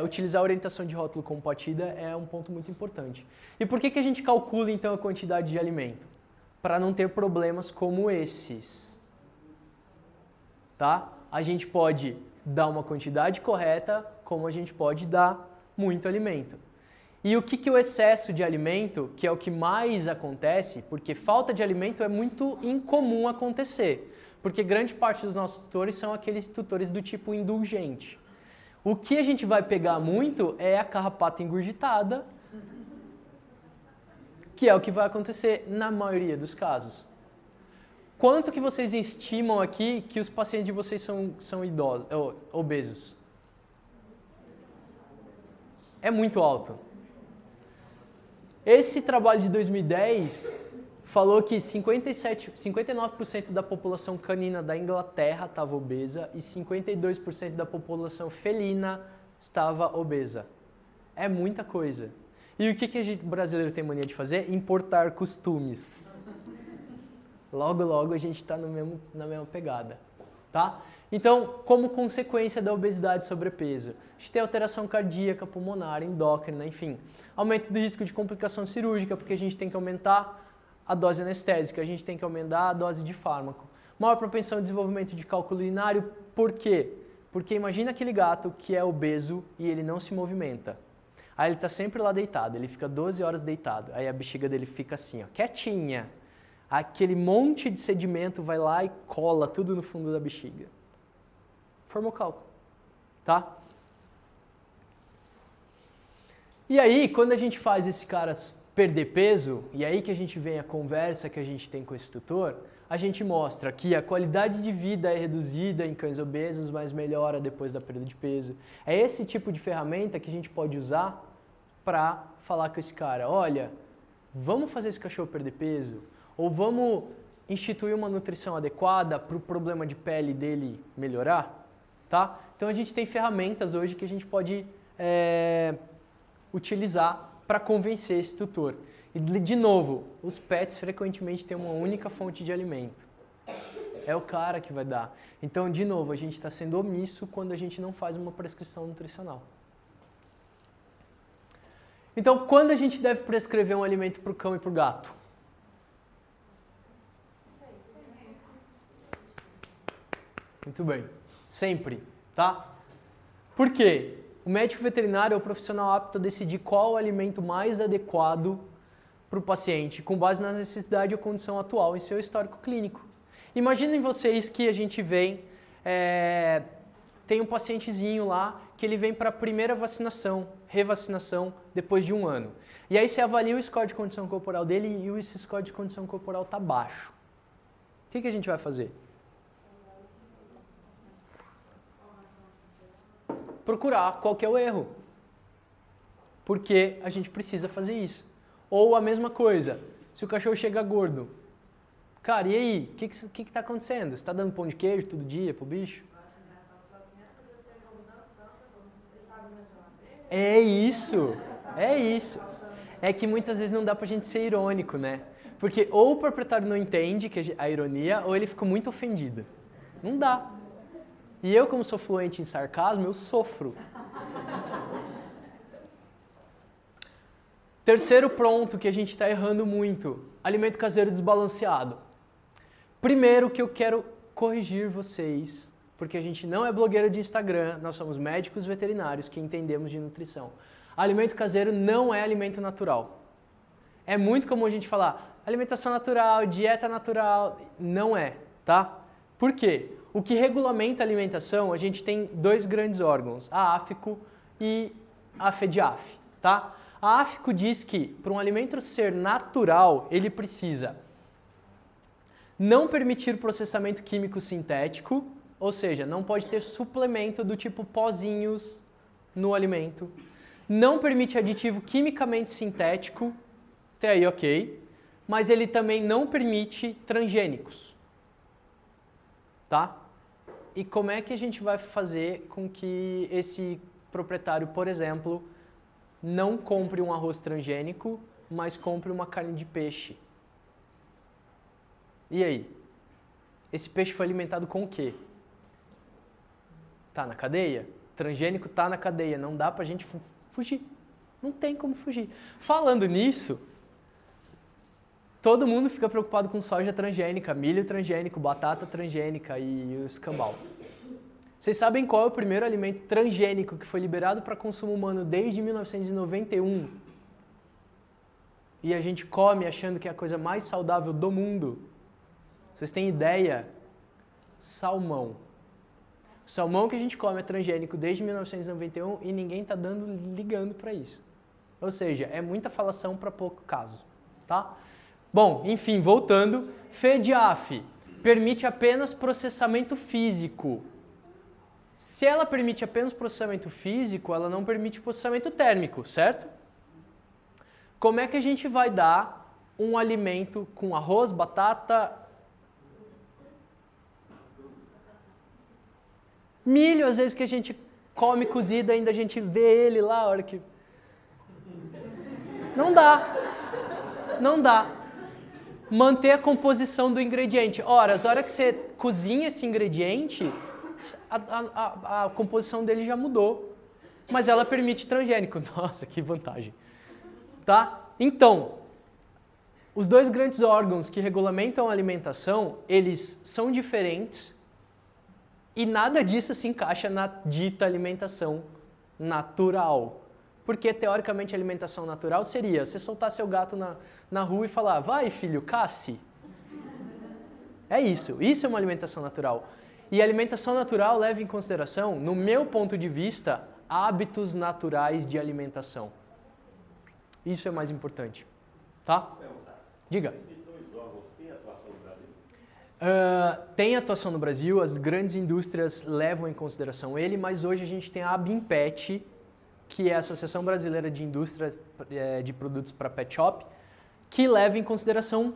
utilizar a orientação de rótulo como partida é um ponto muito importante. E por que a gente calcula então a quantidade de alimento? Para não ter problemas como esses. Tá? A gente pode dar uma quantidade correta, como a gente pode dar muito alimento. E o que o excesso de alimento, que é o que mais acontece, porque falta de alimento é muito incomum acontecer, porque grande parte dos nossos tutores são aqueles tutores do tipo indulgente. O que a gente vai pegar muito é a carrapato engurgitada, que é o que vai acontecer na maioria dos casos. Quanto que vocês estimam aqui que os pacientes de vocês são idosos, obesos? É muito alto. Esse trabalho de 2010 falou que 59% da população canina da Inglaterra estava obesa e 52% da população felina estava obesa. É muita coisa. E o que o brasileiro tem mania de fazer? Importar costumes. Logo, logo a gente está na mesma pegada. Tá? Então, como consequência da obesidade e sobrepeso, a gente tem alteração cardíaca, pulmonar, endócrina, enfim. Aumento do risco de complicação cirúrgica, porque a gente tem que aumentar a dose anestésica, a gente tem que aumentar a dose de fármaco. Maior propensão ao desenvolvimento de cálculo urinário, por quê? Porque imagina aquele gato que é obeso e ele não se movimenta. Aí ele está sempre lá deitado, ele fica 12 horas deitado, aí a bexiga dele fica assim, ó, quietinha. Aquele monte de sedimento vai lá e cola tudo no fundo da bexiga. Formou cálculo, tá? E aí, quando a gente faz esse cara perder peso, e aí que a gente vem a conversa que a gente tem com esse tutor, a gente mostra que a qualidade de vida é reduzida em cães obesos, mas melhora depois da perda de peso. É esse tipo de ferramenta que a gente pode usar para falar com esse cara, olha, vamos fazer esse cachorro perder peso? Ou vamos instituir uma nutrição adequada para o problema de pele dele melhorar? Tá? Então a gente tem ferramentas hoje que a gente pode utilizar para convencer esse tutor. E de novo, os pets frequentemente têm uma única fonte de alimento. É o cara que vai dar. Então, de novo, a gente está sendo omisso quando a gente não faz uma prescrição nutricional. Então, quando a gente deve prescrever um alimento para o cão e para o gato? Muito bem. Sempre, tá? Por quê? O médico veterinário é o profissional apto a decidir qual o alimento mais adequado para o paciente, com base na necessidade ou condição atual em seu histórico clínico. Imaginem vocês que a gente vem, tem um pacientezinho lá que ele vem para a primeira vacinação, revacinação, depois de 1 ano. E aí você avalia o score de condição corporal dele e esse score de condição corporal está baixo. O que a gente vai fazer? Procurar qual que é o erro. Porque a gente precisa fazer isso. Ou a mesma coisa, se o cachorro chega gordo, cara, e aí? O que está acontecendo? Você está dando pão de queijo todo dia pro bicho? É isso, é isso. É que muitas vezes não dá pra gente ser irônico, né? Porque ou o proprietário não entende que a ironia, ou ele fica muito ofendido. Não dá. E eu, como sou fluente em sarcasmo, eu sofro. Terceiro ponto que a gente está errando muito, alimento caseiro desbalanceado. Primeiro que eu quero corrigir vocês, porque a gente não é blogueira de Instagram, nós somos médicos veterinários que entendemos de nutrição. Alimento caseiro não é alimento natural. É muito comum a gente falar alimentação natural, dieta natural, não é, tá? Por quê? O que regulamenta a alimentação, a gente tem 2 grandes órgãos, a AFICO e a FEDIAF, tá? A AFICO diz que para um alimento ser natural, ele precisa não permitir processamento químico sintético, ou seja, não pode ter suplemento do tipo pozinhos no alimento. Não permite aditivo quimicamente sintético, até aí ok, mas ele também não permite transgênicos. Tá? E como é que a gente vai fazer com que esse proprietário, por exemplo, não compre um arroz transgênico, mas compre uma carne de peixe? E aí? Esse peixe foi alimentado com o quê? Tá na cadeia? Transgênico tá na cadeia, não dá pra gente fugir. Não tem como fugir. Falando nisso, todo mundo fica preocupado com soja transgênica, milho transgênico, batata transgênica e o escambau. Vocês sabem qual é o primeiro alimento transgênico que foi liberado para consumo humano desde 1991? E a gente come achando que é a coisa mais saudável do mundo? Vocês têm ideia? Salmão. O salmão que a gente come é transgênico desde 1991 e ninguém está ligando para isso. Ou seja, é muita falação para pouco caso, tá? Bom, enfim, voltando, FEDIAF permite apenas processamento físico. Se ela permite apenas processamento físico, ela não permite processamento térmico, certo? Como é que a gente vai dar um alimento com arroz, batata, milho, às vezes que a gente come cozido, ainda a gente vê ele lá, a hora que... Não dá. Não dá. Manter a composição do ingrediente. Ora, as horas que você cozinha esse ingrediente, a composição dele já mudou. Mas ela permite transgênico. Nossa, que vantagem. Tá? Então, os 2 grandes órgãos que regulamentam a alimentação, eles são diferentes e nada disso se encaixa na dita alimentação natural. Porque, teoricamente, a alimentação natural seria você soltar seu gato na rua e falar, vai filho, casse. É isso. Isso é uma alimentação natural. E a alimentação natural leva em consideração, no meu ponto de vista, hábitos naturais de alimentação. Isso é mais importante. Tá? Diga. Esses 2 órgãos têm atuação no Brasil? Tem atuação no Brasil, as grandes indústrias levam em consideração ele, mas hoje a gente tem a ABIMPET, que é a Associação Brasileira de Indústria de Produtos para Pet Shop, que leva em consideração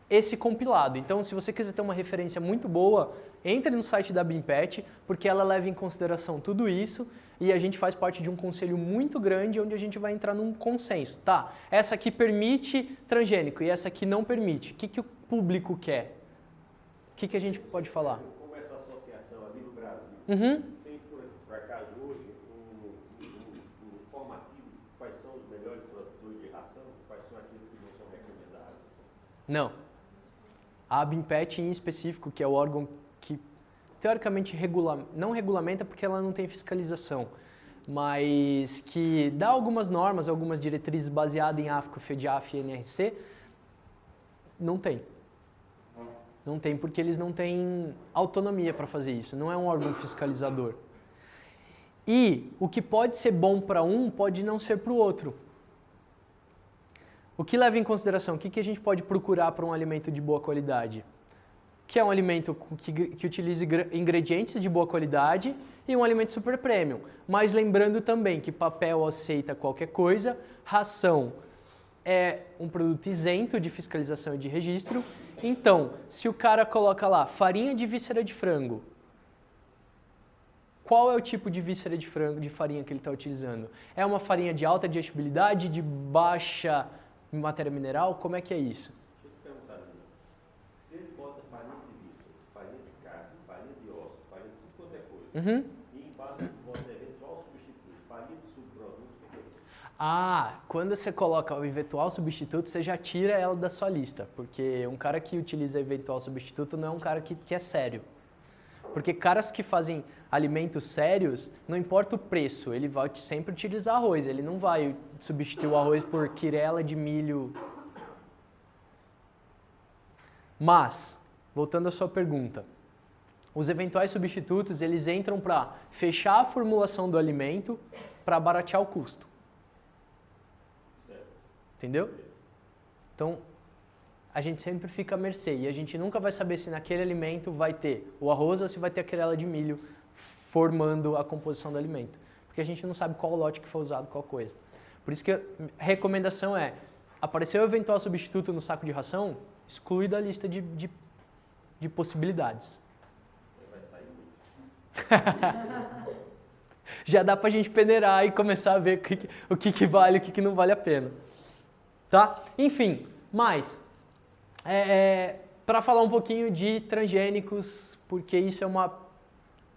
esse compilado. Então, se você quiser ter uma referência muito boa, entre no site da ABIMPET, porque ela leva em consideração tudo isso e a gente faz parte de um conselho muito grande onde a gente vai entrar num consenso. Tá, essa aqui permite transgênico e essa aqui não permite. O que o público quer? O que a gente pode falar? Como essa associação ali no Brasil, tem por acaso hoje um formativo de quais são os melhores produtores de ração, quais são aqueles que não são recomendados? Não. A ABIMPET em específico, que é o órgão que teoricamente não regulamenta porque ela não tem fiscalização, mas que dá algumas normas, algumas diretrizes baseadas em AFICO, FEDIAF e NRC, não tem. Não tem porque eles não têm autonomia para fazer isso, não é um órgão fiscalizador. E o que pode ser bom para um pode não ser para o outro. O que leva em consideração? O que a gente pode procurar para um alimento de boa qualidade? Que é um alimento que utilize ingredientes de boa qualidade e um alimento super premium. Mas lembrando também que papel aceita qualquer coisa, ração é um produto isento de fiscalização e de registro. Então, se o cara coloca lá farinha de víscera de frango, qual é o tipo de víscera de frango, de farinha que ele está utilizando? É uma farinha de alta digestibilidade, de baixa matéria mineral? Como é que é isso? Deixa eu te perguntar, Lino. Se ele bota farinha de vísceras, farinha de carne, farinha de osso, farinha de tudo quanto é coisa, e embaixo bota eventual substituto, farinha de subproduto, o que é isso? Ah, quando você coloca o eventual substituto, você já tira ela da sua lista, porque um cara que utiliza eventual substituto não é um cara que é sério. Porque caras que fazem alimentos sérios, não importa o preço, ele vai sempre utilizar arroz, ele não vai substituir o arroz por quirela de milho. Mas, voltando à sua pergunta, os eventuais substitutos, eles entram para fechar a formulação do alimento para baratear o custo. Entendeu? Então, a gente sempre fica à mercê e a gente nunca vai saber se naquele alimento vai ter o arroz ou se vai ter a quirela de milho formando a composição do alimento. Porque a gente não sabe qual lote que foi usado, qual coisa. Por isso que a recomendação é, apareceu o eventual substituto no saco de ração, exclui da lista de possibilidades. Vai sair muito. Já dá pra gente peneirar e começar a ver o que vale e o que não vale a pena. Tá? Enfim, mas... para falar um pouquinho de transgênicos, porque isso é uma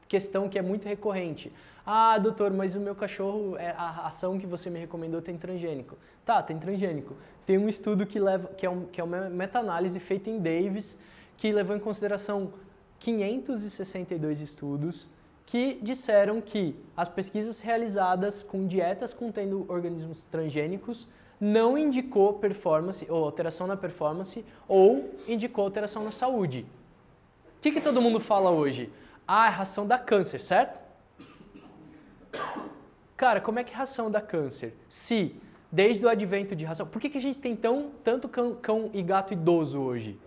questão que é muito recorrente. Ah, doutor, mas o meu cachorro, a ração que você me recomendou tem transgênico. Tá, tem transgênico. Tem um estudo que é uma meta-análise feita em Davis, que levou em consideração 562 estudos que disseram que as pesquisas realizadas com dietas contendo organismos transgênicos não indicou performance ou alteração na performance ou indicou alteração na saúde. O que todo mundo fala hoje? Ah, ração dá câncer, certo? Cara, como é que ração dá câncer? Se, desde o advento de ração... Por que a gente tem tanto cão e gato idoso hoje?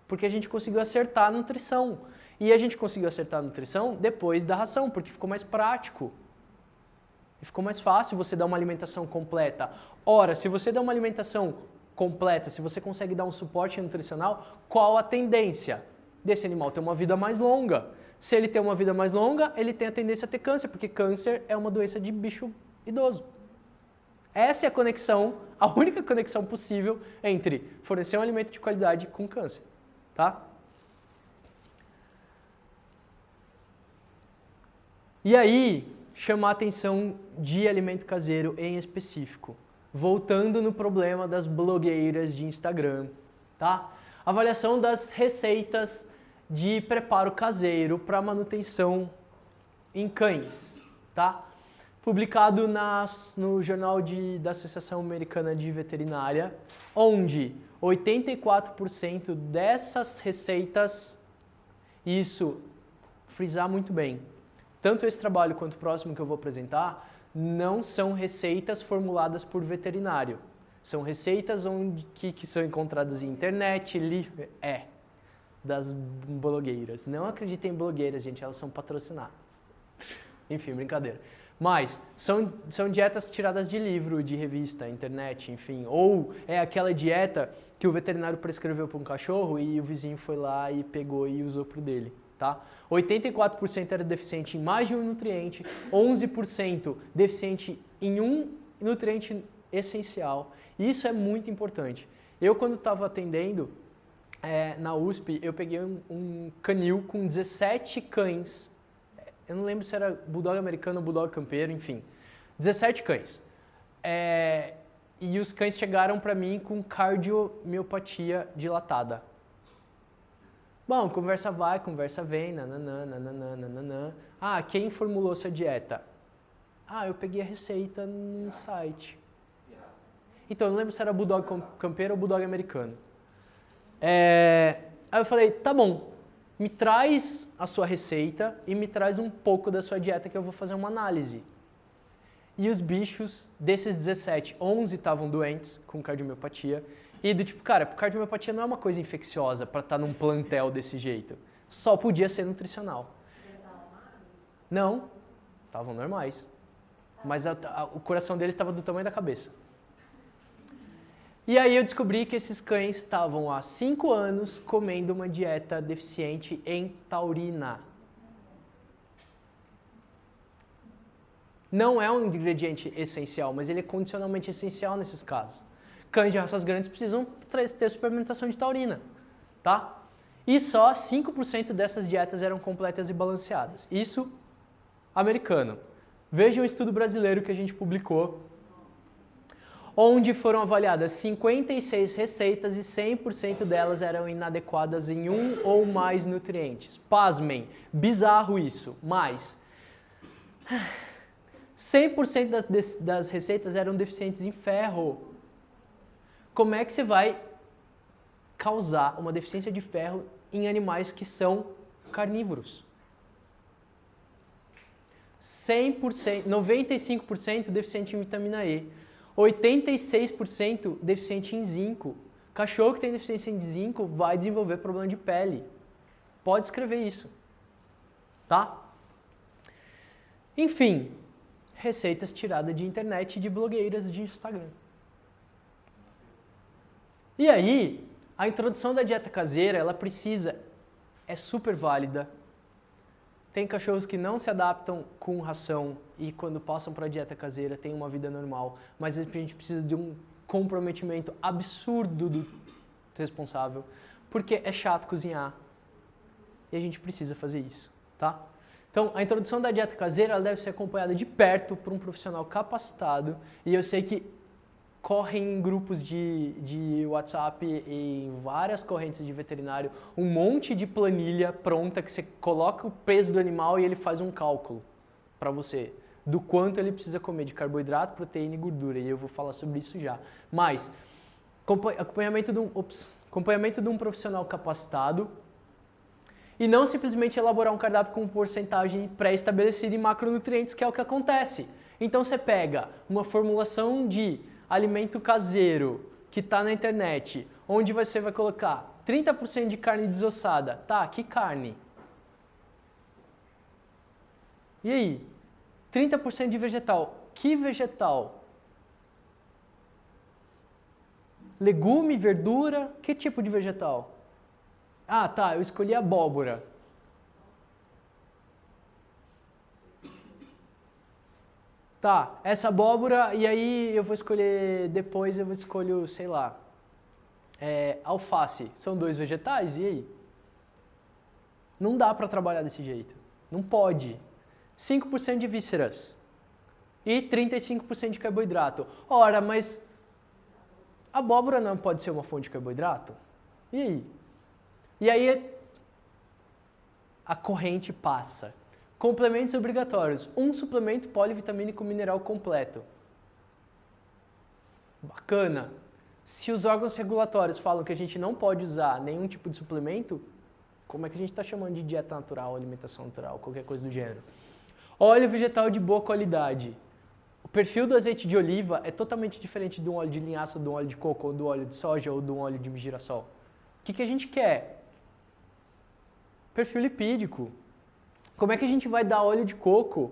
Porque a gente conseguiu acertar a nutrição. E a gente conseguiu acertar a nutrição depois da ração, porque ficou mais prático. E ficou mais fácil você dar uma alimentação completa. Ora, se você dá uma alimentação completa, se você consegue dar um suporte nutricional, qual a tendência desse animal ter uma vida mais longa? Se ele tem uma vida mais longa, ele tem a tendência a ter câncer, porque câncer é uma doença de bicho idoso. Essa é a conexão, a única conexão possível entre fornecer um alimento de qualidade com câncer. Tá? E aí, chamar a atenção de alimento caseiro em específico. Voltando no problema das blogueiras de Instagram, tá? Avaliação das receitas de preparo caseiro para manutenção em cães, tá? Publicado no jornal da Associação Americana de Veterinária, onde 84% dessas receitas, isso, frisar muito bem, tanto esse trabalho quanto o próximo que eu vou apresentar, não são receitas formuladas por veterinário. São receitas que são encontradas em internet, das blogueiras. Não acreditem em blogueiras, gente, elas são patrocinadas. Enfim, brincadeira. Mas são dietas tiradas de livro, de revista, internet, enfim. Ou é aquela dieta que o veterinário prescreveu para um cachorro e o vizinho foi lá e pegou e usou pro dele. Tá? 84% era deficiente em mais de um nutriente, 11% deficiente em um nutriente essencial. Isso é muito importante. Eu, quando estava atendendo na USP, eu peguei um canil com 17 cães. Eu não lembro se era bulldog americano ou bulldog campeiro, enfim. 17 cães. E os cães chegaram para mim com cardiomiopatia dilatada. Bom, conversa vai, conversa vem, nananã. Ah, quem formulou sua dieta? Ah, eu peguei a receita no site. Então, eu não lembro se era bulldog campeiro ou bulldog americano. Aí eu falei, tá bom, me traz a sua receita e me traz um pouco da sua dieta que eu vou fazer uma análise. E os bichos, desses 17, 11 estavam doentes com cardiomiopatia. E do tipo, cara, cardiomiopatia não é uma coisa infecciosa para estar num plantel desse jeito. Só podia ser nutricional. Não, estavam normais. Mas o coração deles estava do tamanho da cabeça. E aí eu descobri que esses cães estavam há 5 anos comendo uma dieta deficiente em taurina. Não é um ingrediente essencial, mas ele é condicionalmente essencial nesses casos. Cães de raças grandes precisam ter suplementação de taurina, tá? E só 5% dessas dietas eram completas e balanceadas. Isso, americano. Veja um estudo brasileiro que a gente publicou, onde foram avaliadas 56 receitas e 100% delas eram inadequadas em um ou mais nutrientes. Pasmem, bizarro isso, mas 100% das receitas eram deficientes em ferro. Como é que você vai causar uma deficiência de ferro em animais que são carnívoros? 100%, 95% deficiente em vitamina E, 86% deficiente em zinco. Cachorro que tem deficiência em zinco vai desenvolver problema de pele. Pode escrever isso, tá? Enfim, receitas tiradas de internet e de blogueiras de Instagram. E aí, a introdução da dieta caseira, ela é super válida. Tem cachorros que não se adaptam com ração e quando passam para a dieta caseira têm uma vida normal, mas a gente precisa de um comprometimento absurdo do responsável, porque é chato cozinhar e a gente precisa fazer isso, tá? Então, a introdução da dieta caseira ela deve ser acompanhada de perto por um profissional capacitado e eu sei que correm em grupos de WhatsApp e em várias correntes de veterinário um monte de planilha pronta que você coloca o peso do animal e ele faz um cálculo para você do quanto ele precisa comer de carboidrato, proteína e gordura. E eu vou falar sobre isso já. Mas, acompanhamento de um profissional capacitado e não simplesmente elaborar um cardápio com porcentagem pré-estabelecida em macronutrientes, que é o que acontece. Então você pega uma formulação de alimento caseiro que está na internet, onde você vai colocar 30% de carne desossada. Tá, que carne? E aí? 30% de vegetal. Que vegetal? Legume, verdura? Que tipo de vegetal? Ah, tá, eu escolhi abóbora. Tá, essa abóbora, e aí eu vou escolher, depois eu escolho, sei lá, alface. São 2 vegetais, e aí? Não dá para trabalhar desse jeito. Não pode. 5% de vísceras e 35% de carboidrato. Ora, mas abóbora não pode ser uma fonte de carboidrato? E aí? E aí a corrente passa. Complementos obrigatórios. Um suplemento polivitamínico mineral completo. Bacana. Se os órgãos regulatórios falam que a gente não pode usar nenhum tipo de suplemento, como é que a gente está chamando de dieta natural, alimentação natural, qualquer coisa do gênero? Óleo vegetal de boa qualidade. O perfil do azeite de oliva é totalmente diferente do óleo de linhaça, do óleo de coco, ou do óleo de soja, ou do óleo de girassol. O que a gente quer? Perfil lipídico. Como é que a gente vai dar óleo de coco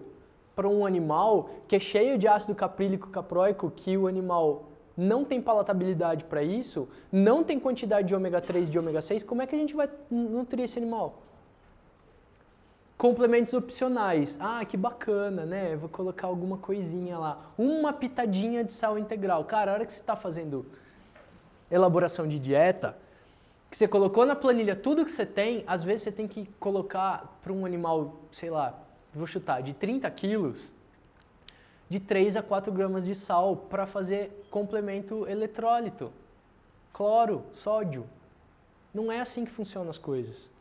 para um animal que é cheio de ácido caprílico caproico, que o animal não tem palatabilidade para isso, não tem quantidade de ômega 3 e de ômega 6, como é que a gente vai nutrir esse animal? Complementos opcionais. Ah, que bacana, né? Eu vou colocar alguma coisinha lá. Uma pitadinha de sal integral. Cara, a hora que você está fazendo elaboração de dieta, que você colocou na planilha tudo que você tem, às vezes você tem que colocar para um animal, sei lá, vou chutar, de 30 quilos, de 3 a 4 gramas de sal para fazer complemento eletrólito. Cloro, sódio. Não é assim que funcionam as coisas.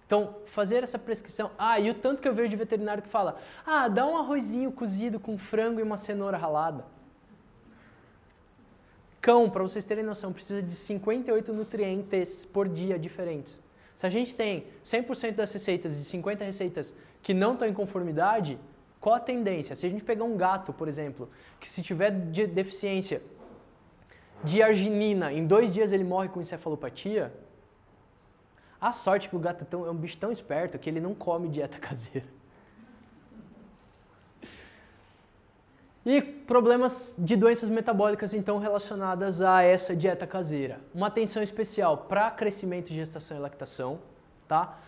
Então, fazer essa prescrição... Ah, e o tanto que eu vejo de veterinário que fala, ah, dá um arrozinho cozido com frango e uma cenoura ralada. Cão, para vocês terem noção, precisa de 58 nutrientes por dia diferentes. Se a gente tem 100% das receitas de 50 receitas que não estão em conformidade, qual a tendência? Se a gente pegar um gato, por exemplo, que se tiver deficiência de arginina, em 2 dias ele morre com encefalopatia, a sorte que o gato é um bicho tão esperto que ele não come dieta caseira. E problemas de doenças metabólicas, então, relacionadas a essa dieta caseira. Uma atenção especial para crescimento, gestação e lactação, tá?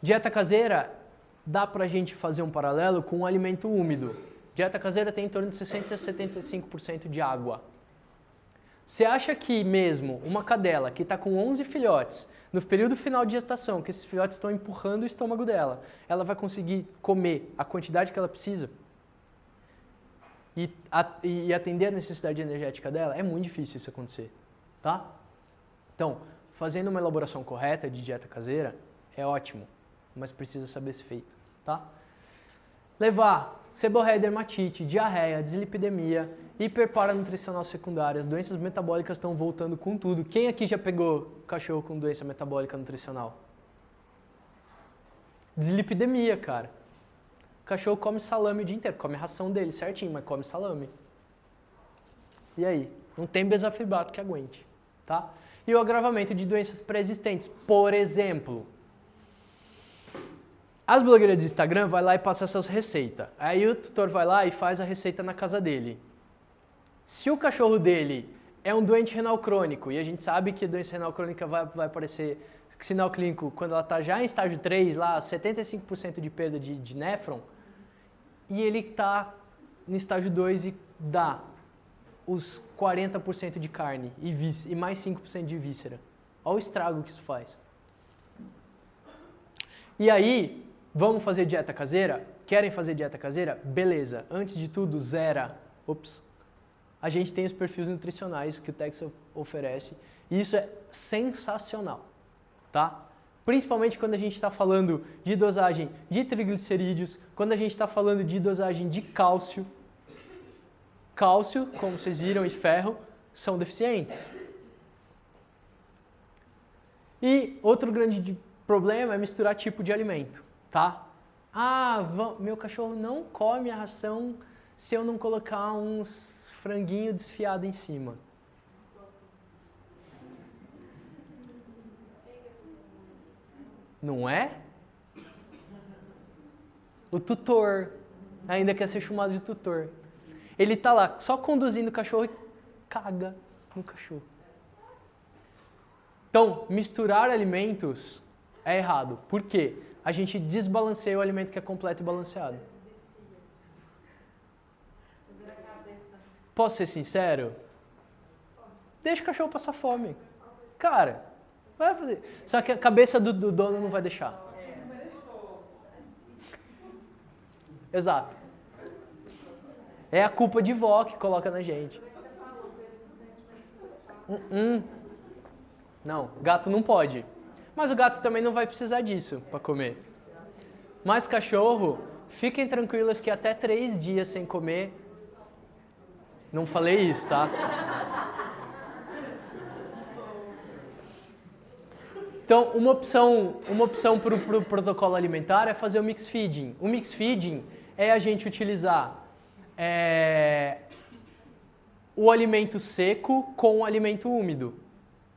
Dieta caseira, dá pra gente fazer um paralelo com um alimento úmido. Dieta caseira tem em torno de 60% a 75% de água. Você acha que mesmo uma cadela que está com 11 filhotes, no período final de gestação, que esses filhotes estão empurrando o estômago dela, ela vai conseguir comer a quantidade que ela precisa? E atender a necessidade energética dela? É muito difícil isso acontecer, tá? Então, fazendo uma elaboração correta de dieta caseira é ótimo, mas precisa saber ser feito, tá? Levar seborreia, dermatite, diarreia, dislipidemia, hiperparanutricional secundária, as doenças metabólicas estão voltando com tudo. Quem aqui já pegou cachorro com doença metabólica nutricional? Dislipidemia, cara. O cachorro come salame o dia inteiro, come a ração dele certinho, mas come salame. E aí? Não tem bezafibrato que aguente, tá? E o agravamento de doenças pré-existentes. Por exemplo, as blogueiras do Instagram vai lá e passa essas receitas. Aí o tutor vai lá e faz a receita na casa dele. Se o cachorro dele é um doente renal crônico, e a gente sabe que a doença renal crônica vai aparecer sinal clínico quando ela está já em estágio 3, lá 75% de perda de néfron, e ele está no estágio 2 e dá os 40% de carne e mais 5% de víscera. Olha o estrago que isso faz. E aí, vamos fazer dieta caseira? Querem fazer dieta caseira? Beleza. Antes de tudo, zera. A gente tem os perfis nutricionais que o Tex oferece. E isso é sensacional, tá? Principalmente quando a gente está falando de dosagem de triglicerídeos, quando a gente está falando de dosagem de cálcio. Cálcio, como vocês viram, e ferro são deficientes. E outro grande problema é misturar tipo de alimento, tá? Meu cachorro não come a ração se eu não colocar uns franguinho desfiado em cima. Não é? O tutor ainda quer ser chamado de tutor. Ele tá lá só conduzindo o cachorro e caga no cachorro. Então, misturar alimentos é errado. Por quê? A gente desbalanceia o alimento que é completo e balanceado. Posso ser sincero? Deixa o cachorro passar fome. Cara, vai fazer. Só que a cabeça do dono não vai deixar. Exato. É a culpa de vó que coloca na gente. Não, gato não pode. Mas o gato também não vai precisar disso para comer. Mas cachorro, fiquem tranquilos que até 3 dias sem comer... Não falei isso, tá? Então, uma opção para o protocolo alimentar é fazer o mix feeding. O mix feeding é a gente utilizar o alimento seco com o alimento úmido,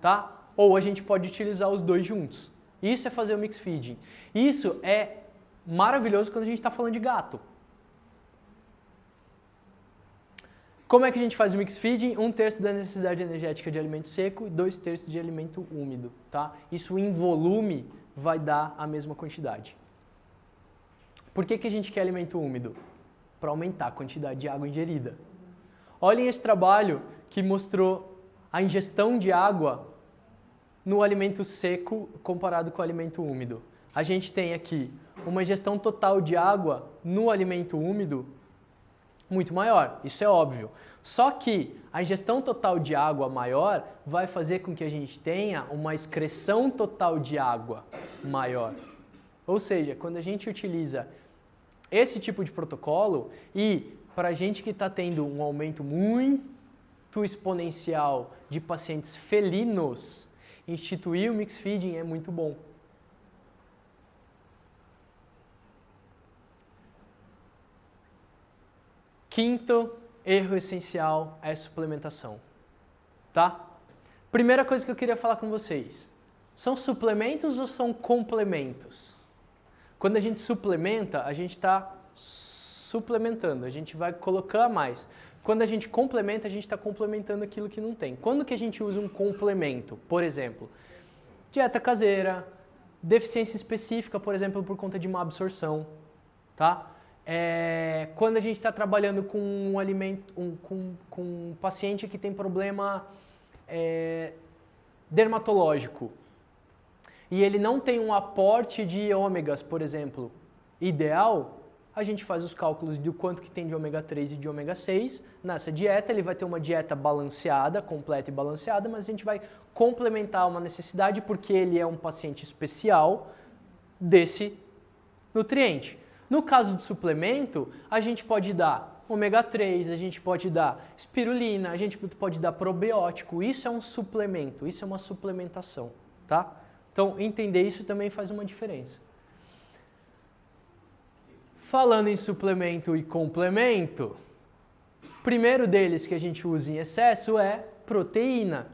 tá? Ou a gente pode utilizar os dois juntos. Isso é fazer o mix feeding. Isso é maravilhoso quando a gente está falando de gato. Como é que a gente faz o mix feeding? 1/3 da necessidade energética de alimento seco e 2/3 de alimento úmido, tá? Isso em volume vai dar a mesma quantidade. Por que a gente quer alimento úmido? Para aumentar a quantidade de água ingerida. Olhem esse trabalho que mostrou a ingestão de água no alimento seco comparado com o alimento úmido. A gente tem aqui uma ingestão total de água no alimento úmido muito maior, isso é óbvio. Só que a ingestão total de água maior vai fazer com que a gente tenha uma excreção total de água maior. Ou seja, quando a gente utiliza esse tipo de protocolo e para a gente que está tendo um aumento muito exponencial de pacientes felinos, instituir o mix feeding é muito bom. Quinto erro essencial é suplementação, tá? Primeira coisa que eu queria falar com vocês, são suplementos ou são complementos? Quando a gente suplementa, a gente está suplementando, a gente vai colocar mais. Quando a gente complementa, a gente está complementando aquilo que não tem. Quando que a gente usa um complemento? Por exemplo, dieta caseira, deficiência específica, por exemplo, por conta de má absorção, tá? Quando a gente está trabalhando com um alimento, com um paciente que tem problema dermatológico e ele não tem um aporte de ômegas, por exemplo, ideal, a gente faz os cálculos do quanto que tem de ômega 3 e de ômega 6 nessa dieta. Ele vai ter uma dieta balanceada, completa e balanceada, mas a gente vai complementar uma necessidade porque ele é um paciente especial desse nutriente. No caso de suplemento, a gente pode dar ômega 3, a gente pode dar espirulina, a gente pode dar probiótico. Isso é um suplemento, isso é uma suplementação, tá? Então, entender isso também faz uma diferença. Falando em suplemento e complemento, o primeiro deles que a gente usa em excesso é proteína.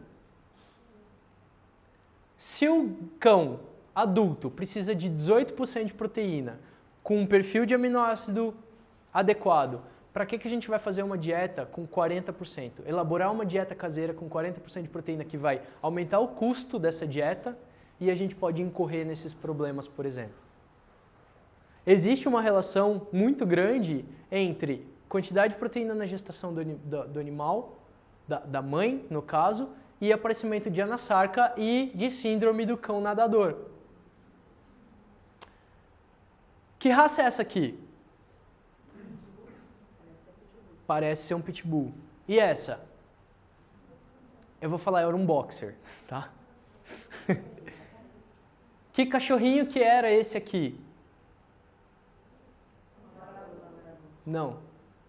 Se o cão adulto precisa de 18% de proteína, com um perfil de aminoácido adequado, para que a gente vai fazer uma dieta com 40%? Elaborar uma dieta caseira com 40% de proteína que vai aumentar o custo dessa dieta e a gente pode incorrer nesses problemas, por exemplo. Existe uma relação muito grande entre quantidade de proteína na gestação do animal, da mãe, no caso, e aparecimento de anasarca e de síndrome do cão nadador. Que raça é essa aqui? Parece ser um pitbull. E essa? Eu vou falar, era um boxer, tá? Que cachorrinho que era esse aqui? Não,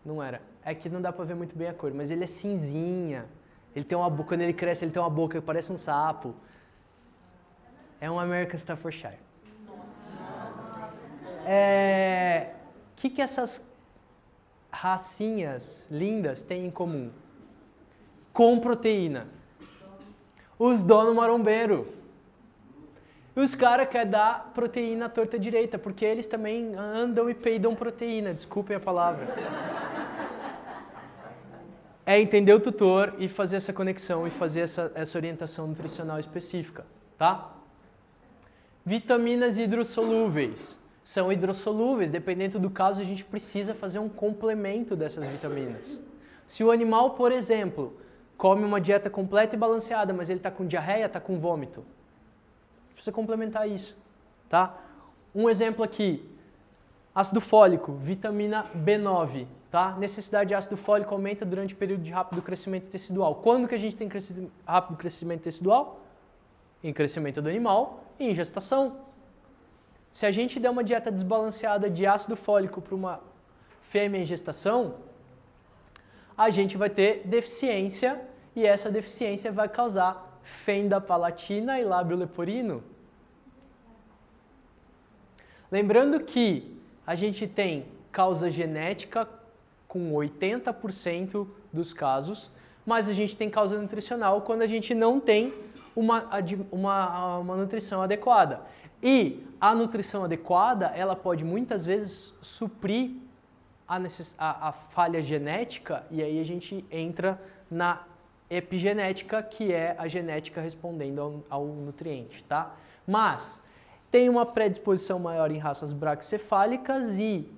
não era. É que não dá pra ver muito bem a cor, mas ele é cinzinha. Ele tem uma boca, quando ele cresce, ele tem uma boca que parece um sapo. É um American Staffordshire. Que essas racinhas lindas têm em comum? Com proteína. Os donos marombeiro. Os caras querem dar proteína à torta direita, porque eles também andam e peidam proteína, desculpem a palavra. É entender o tutor e fazer essa conexão e fazer essa orientação nutricional específica, tá? Vitaminas hidrossolúveis. São hidrossolúveis, dependendo do caso, a gente precisa fazer um complemento dessas vitaminas. Se o animal, por exemplo, come uma dieta completa e balanceada, mas ele está com diarreia, está com vômito, precisa complementar isso, tá? Um exemplo aqui, ácido fólico, vitamina B9, tá? Necessidade de ácido fólico aumenta durante o período de rápido crescimento tecidual. Quando que a gente tem rápido crescimento tecidual? Em crescimento do animal e em gestação. Se a gente der uma dieta desbalanceada de ácido fólico para uma fêmea em gestação, a gente vai ter deficiência e essa deficiência vai causar fenda palatina e lábio leporino. Lembrando que a gente tem causa genética com 80% dos casos, mas a gente tem causa nutricional quando a gente não tem uma nutrição adequada. E a nutrição adequada, ela pode muitas vezes suprir a falha genética e aí a gente entra na epigenética, que é a genética respondendo ao nutriente, tá? Mas tem uma predisposição maior em raças braquicefálicas e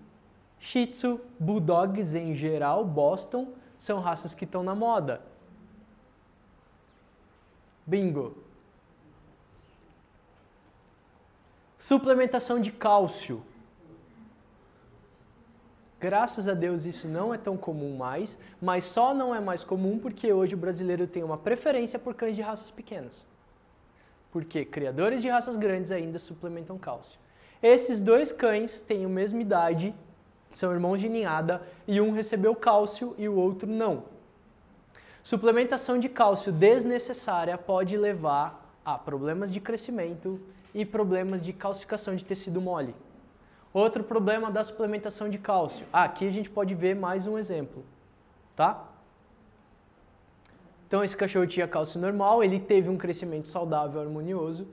Shih Tzu, Bulldogs em geral, Boston, são raças que estão na moda. Bingo! Suplementação de cálcio. Graças a Deus isso não é tão comum mais, mas só não é mais comum porque hoje o brasileiro tem uma preferência por cães de raças pequenas. Porque criadores de raças grandes ainda suplementam cálcio. Esses dois cães têm a mesma idade, são irmãos de ninhada, e um recebeu cálcio e o outro não. Suplementação de cálcio desnecessária pode levar a problemas de crescimento e problemas de calcificação de tecido mole. Outro problema da suplementação de cálcio. Aqui a gente pode ver mais um exemplo, tá? Então esse cachorro tinha cálcio normal, ele teve um crescimento saudável, harmonioso,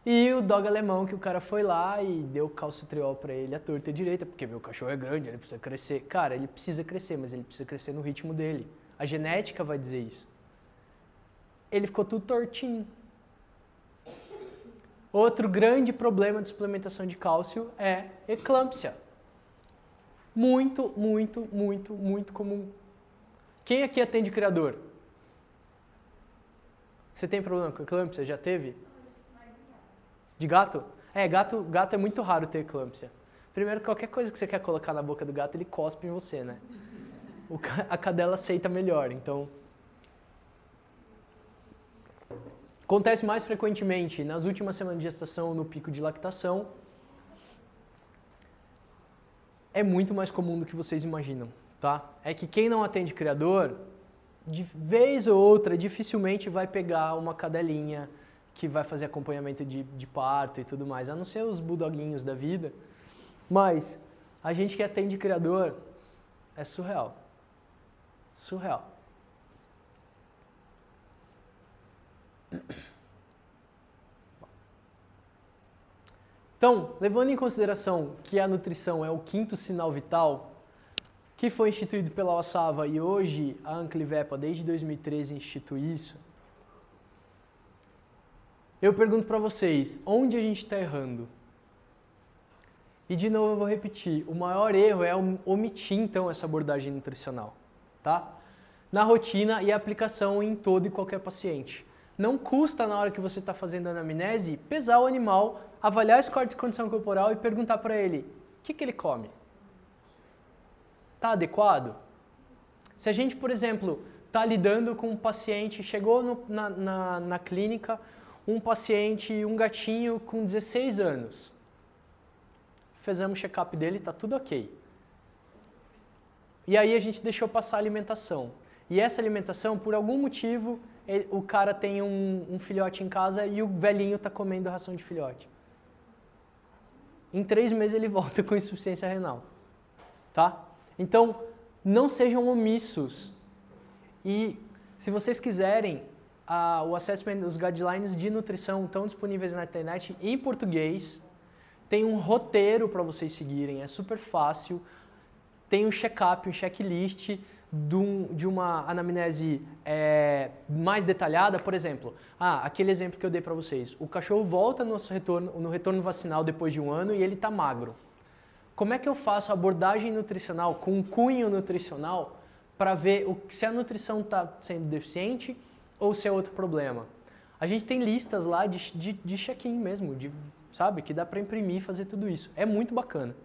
e o dog alemão que o cara foi lá e deu calcitriol pra ele à torta e à direita, porque meu cachorro é grande, ele precisa crescer. Cara, ele precisa crescer, mas ele precisa crescer no ritmo dele. A genética vai dizer isso. Ele ficou tudo tortinho. Outro grande problema de suplementação de cálcio é eclâmpsia. Muito, muito, muito, muito comum. Quem aqui atende criador? Você tem problema com eclâmpsia? Já teve? De gato? Gato é muito raro ter eclâmpsia. Primeiro, qualquer coisa que você quer colocar na boca do gato, ele cospe em você, né? A cadela aceita melhor, então... Acontece mais frequentemente nas últimas semanas de gestação, no pico de lactação. É muito mais comum do que vocês imaginam, tá? É que quem não atende criador, de vez ou outra, dificilmente vai pegar uma cadelinha que vai fazer acompanhamento de parto e tudo mais, a não ser os bulldoguinhos da vida. Mas a gente que atende criador é surreal. Surreal. Então, levando em consideração que a nutrição é o quinto sinal vital, que foi instituído pela OASAVA e hoje a Anclivepa, desde 2013, institui isso, eu pergunto para vocês, onde a gente está errando? E de novo eu vou repetir, o maior erro é omitir então essa abordagem nutricional, tá? Na rotina e aplicação em todo e qualquer paciente. Não custa na hora que você está fazendo a anamnese pesar o animal, avaliar a score de condição corporal e perguntar para ele, o que ele come? Está adequado? Se a gente, por exemplo, está lidando com um paciente, chegou na clínica, um paciente, um gatinho com 16 anos. Fizemos o check-up dele, está tudo ok. E aí a gente deixou passar a alimentação. E essa alimentação, por algum motivo, o cara tem um filhote em casa e o velhinho está comendo ração de filhote. Em 3 meses ele volta com insuficiência renal. Tá? Então, não sejam omissos. E se vocês quiserem, o assessment, os guidelines de nutrição estão disponíveis na internet em português. Tem um roteiro para vocês seguirem, é super fácil. Tem um check-up, um checklist de uma anamnese mais detalhada. Por exemplo, aquele exemplo que eu dei para vocês. O cachorro volta no retorno vacinal depois de 1 ano e ele está magro. Como é que eu faço a abordagem nutricional com um cunho nutricional para ver se a nutrição está sendo deficiente ou se é outro problema? A gente tem listas lá de check-in mesmo, sabe? Que dá para imprimir e fazer tudo isso. É muito bacana.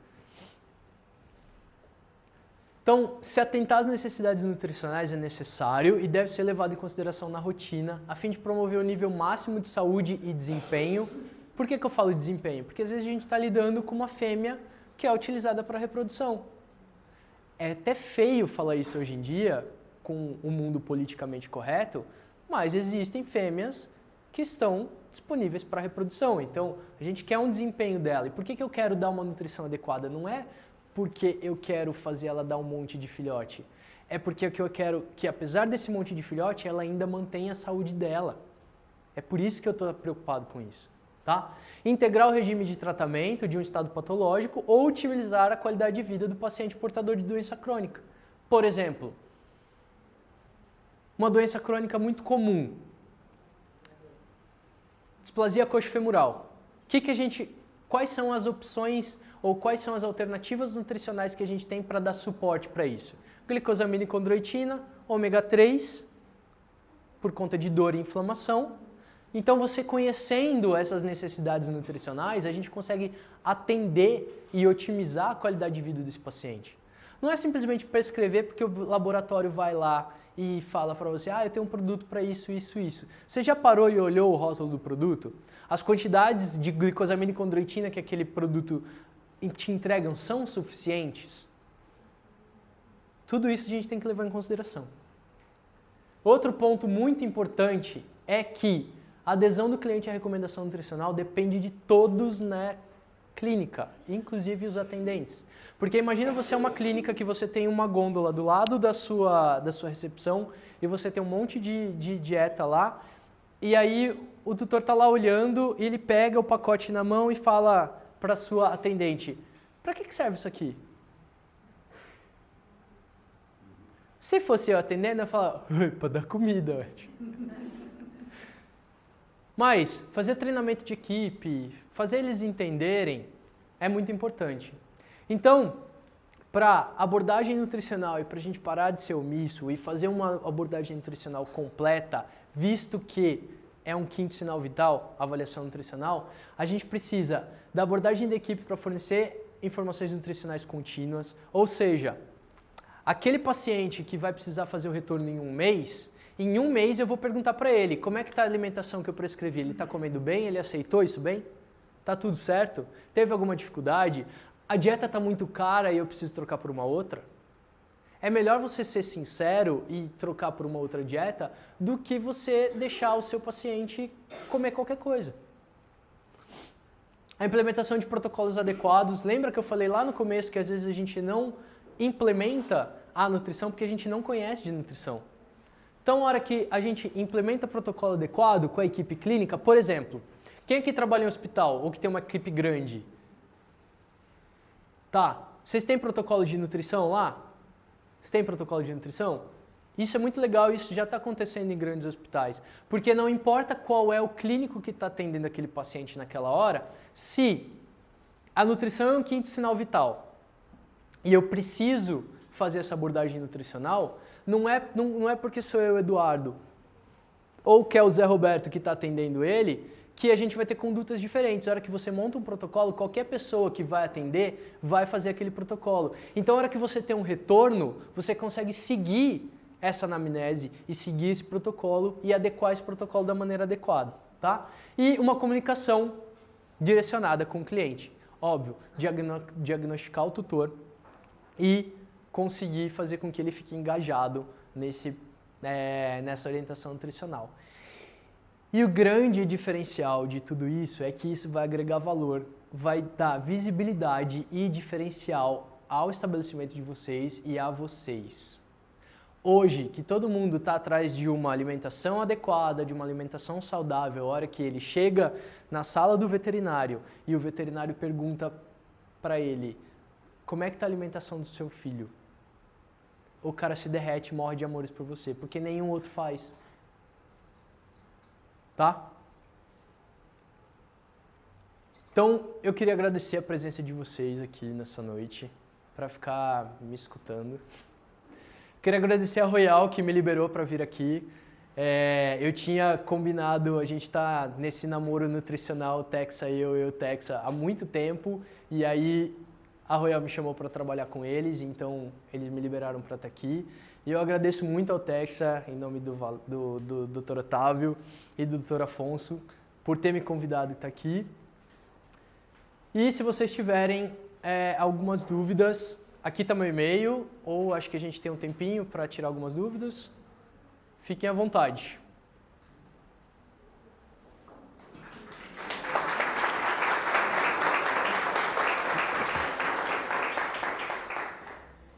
Então, se atentar às necessidades nutricionais é necessário e deve ser levado em consideração na rotina, a fim de promover o nível máximo de saúde e desempenho. Por que eu falo de desempenho? Porque às vezes a gente está lidando com uma fêmea que é utilizada para reprodução. É até feio falar isso hoje em dia, com o mundo politicamente correto, mas existem fêmeas que estão disponíveis para reprodução. Então, a gente quer um desempenho dela. E por que eu quero dar uma nutrição adequada? Não é porque eu quero fazer ela dar um monte de filhote. É porque eu quero que, apesar desse monte de filhote, ela ainda mantenha a saúde dela. É por isso que eu estou preocupado com isso. Tá? Integrar o regime de tratamento de um estado patológico ou otimizar a qualidade de vida do paciente portador de doença crônica. Por exemplo, uma doença crônica muito comum, displasia coxofemoral. Quais são as opções ou quais são as alternativas nutricionais que a gente tem para dar suporte para isso? Glicosamina e condroitina, ômega 3, por conta de dor e inflamação. Então, você conhecendo essas necessidades nutricionais, a gente consegue atender e otimizar a qualidade de vida desse paciente. Não é simplesmente prescrever porque o laboratório vai lá e fala para você, eu tenho um produto para isso, isso, isso. Você já parou e olhou o rótulo do produto? As quantidades de glicosamina e condroitina que aquele produto te entregam são suficientes? Tudo isso a gente tem que levar em consideração. Outro ponto muito importante é que a adesão do cliente à recomendação nutricional depende de todos clínica, inclusive os atendentes. Porque imagina você é uma clínica que você tem uma gôndola do lado da sua recepção e você tem um monte de dieta lá, e aí o tutor está lá olhando e ele pega o pacote na mão e fala para a sua atendente, para que serve isso aqui? Se fosse eu atendendo, eu ia falar, para dar comida. Mas fazer treinamento de equipe, fazer eles entenderem é muito importante. Então, para abordagem nutricional e para a gente parar de ser omisso e fazer uma abordagem nutricional completa, visto que é um quinto sinal vital, avaliação nutricional, a gente precisa da abordagem da equipe para fornecer informações nutricionais contínuas, ou seja, aquele paciente que vai precisar fazer o retorno em um mês eu vou perguntar para ele como é que está a alimentação que eu prescrevi. Ele está comendo bem? Ele aceitou isso bem? Está tudo certo? Teve alguma dificuldade? A dieta está muito cara e eu preciso trocar por uma outra? É melhor você ser sincero e trocar por uma outra dieta do que você deixar o seu paciente comer qualquer coisa. A implementação de protocolos adequados. Lembra que eu falei lá no começo que às vezes a gente não implementa a nutrição porque a gente não conhece de nutrição. Então, na hora que a gente implementa protocolo adequado com a equipe clínica, por exemplo, quem aqui trabalha em hospital ou que tem uma equipe grande? Tá, vocês têm protocolo de nutrição lá? Vocês têm protocolo de nutrição? Isso é muito legal, isso já está acontecendo em grandes hospitais. Porque não importa qual é o clínico que está atendendo aquele paciente naquela hora, se a nutrição é um quinto sinal vital e eu preciso fazer essa abordagem nutricional, não é porque sou eu, Eduardo, ou que é o Zé Roberto que está atendendo ele, que a gente vai ter condutas diferentes. Na hora que você monta um protocolo, qualquer pessoa que vai atender vai fazer aquele protocolo. Então, na hora que você tem um retorno, você consegue seguir essa anamnese e seguir esse protocolo e adequar esse protocolo da maneira adequada, tá? E uma comunicação direcionada com o cliente. Óbvio, diagnosticar o tutor e conseguir fazer com que ele fique engajado nessa orientação nutricional. E o grande diferencial de tudo isso é que isso vai agregar valor, vai dar visibilidade e diferencial ao estabelecimento de vocês e a vocês. Hoje, que todo mundo está atrás de uma alimentação adequada, de uma alimentação saudável, a hora que ele chega na sala do veterinário e o veterinário pergunta para ele, como é que está a alimentação do seu filho? O cara se derrete, morre de amores por você, porque nenhum outro faz. Tá? Então, eu queria agradecer a presença de vocês aqui nessa noite, para ficar me escutando. Queria agradecer a Royal que me liberou para vir aqui. Eu tinha combinado, a gente está nesse namoro nutricional, Texa e eu Texa, há muito tempo, e aí a Royal me chamou para trabalhar com eles, então eles me liberaram para estar aqui. E eu agradeço muito ao Texa, em nome do Dr. Otávio e do Dr. Afonso, por ter me convidado a estar aqui. E se vocês tiverem algumas dúvidas, aqui está meu e-mail, ou acho que a gente tem um tempinho para tirar algumas dúvidas. Fiquem à vontade.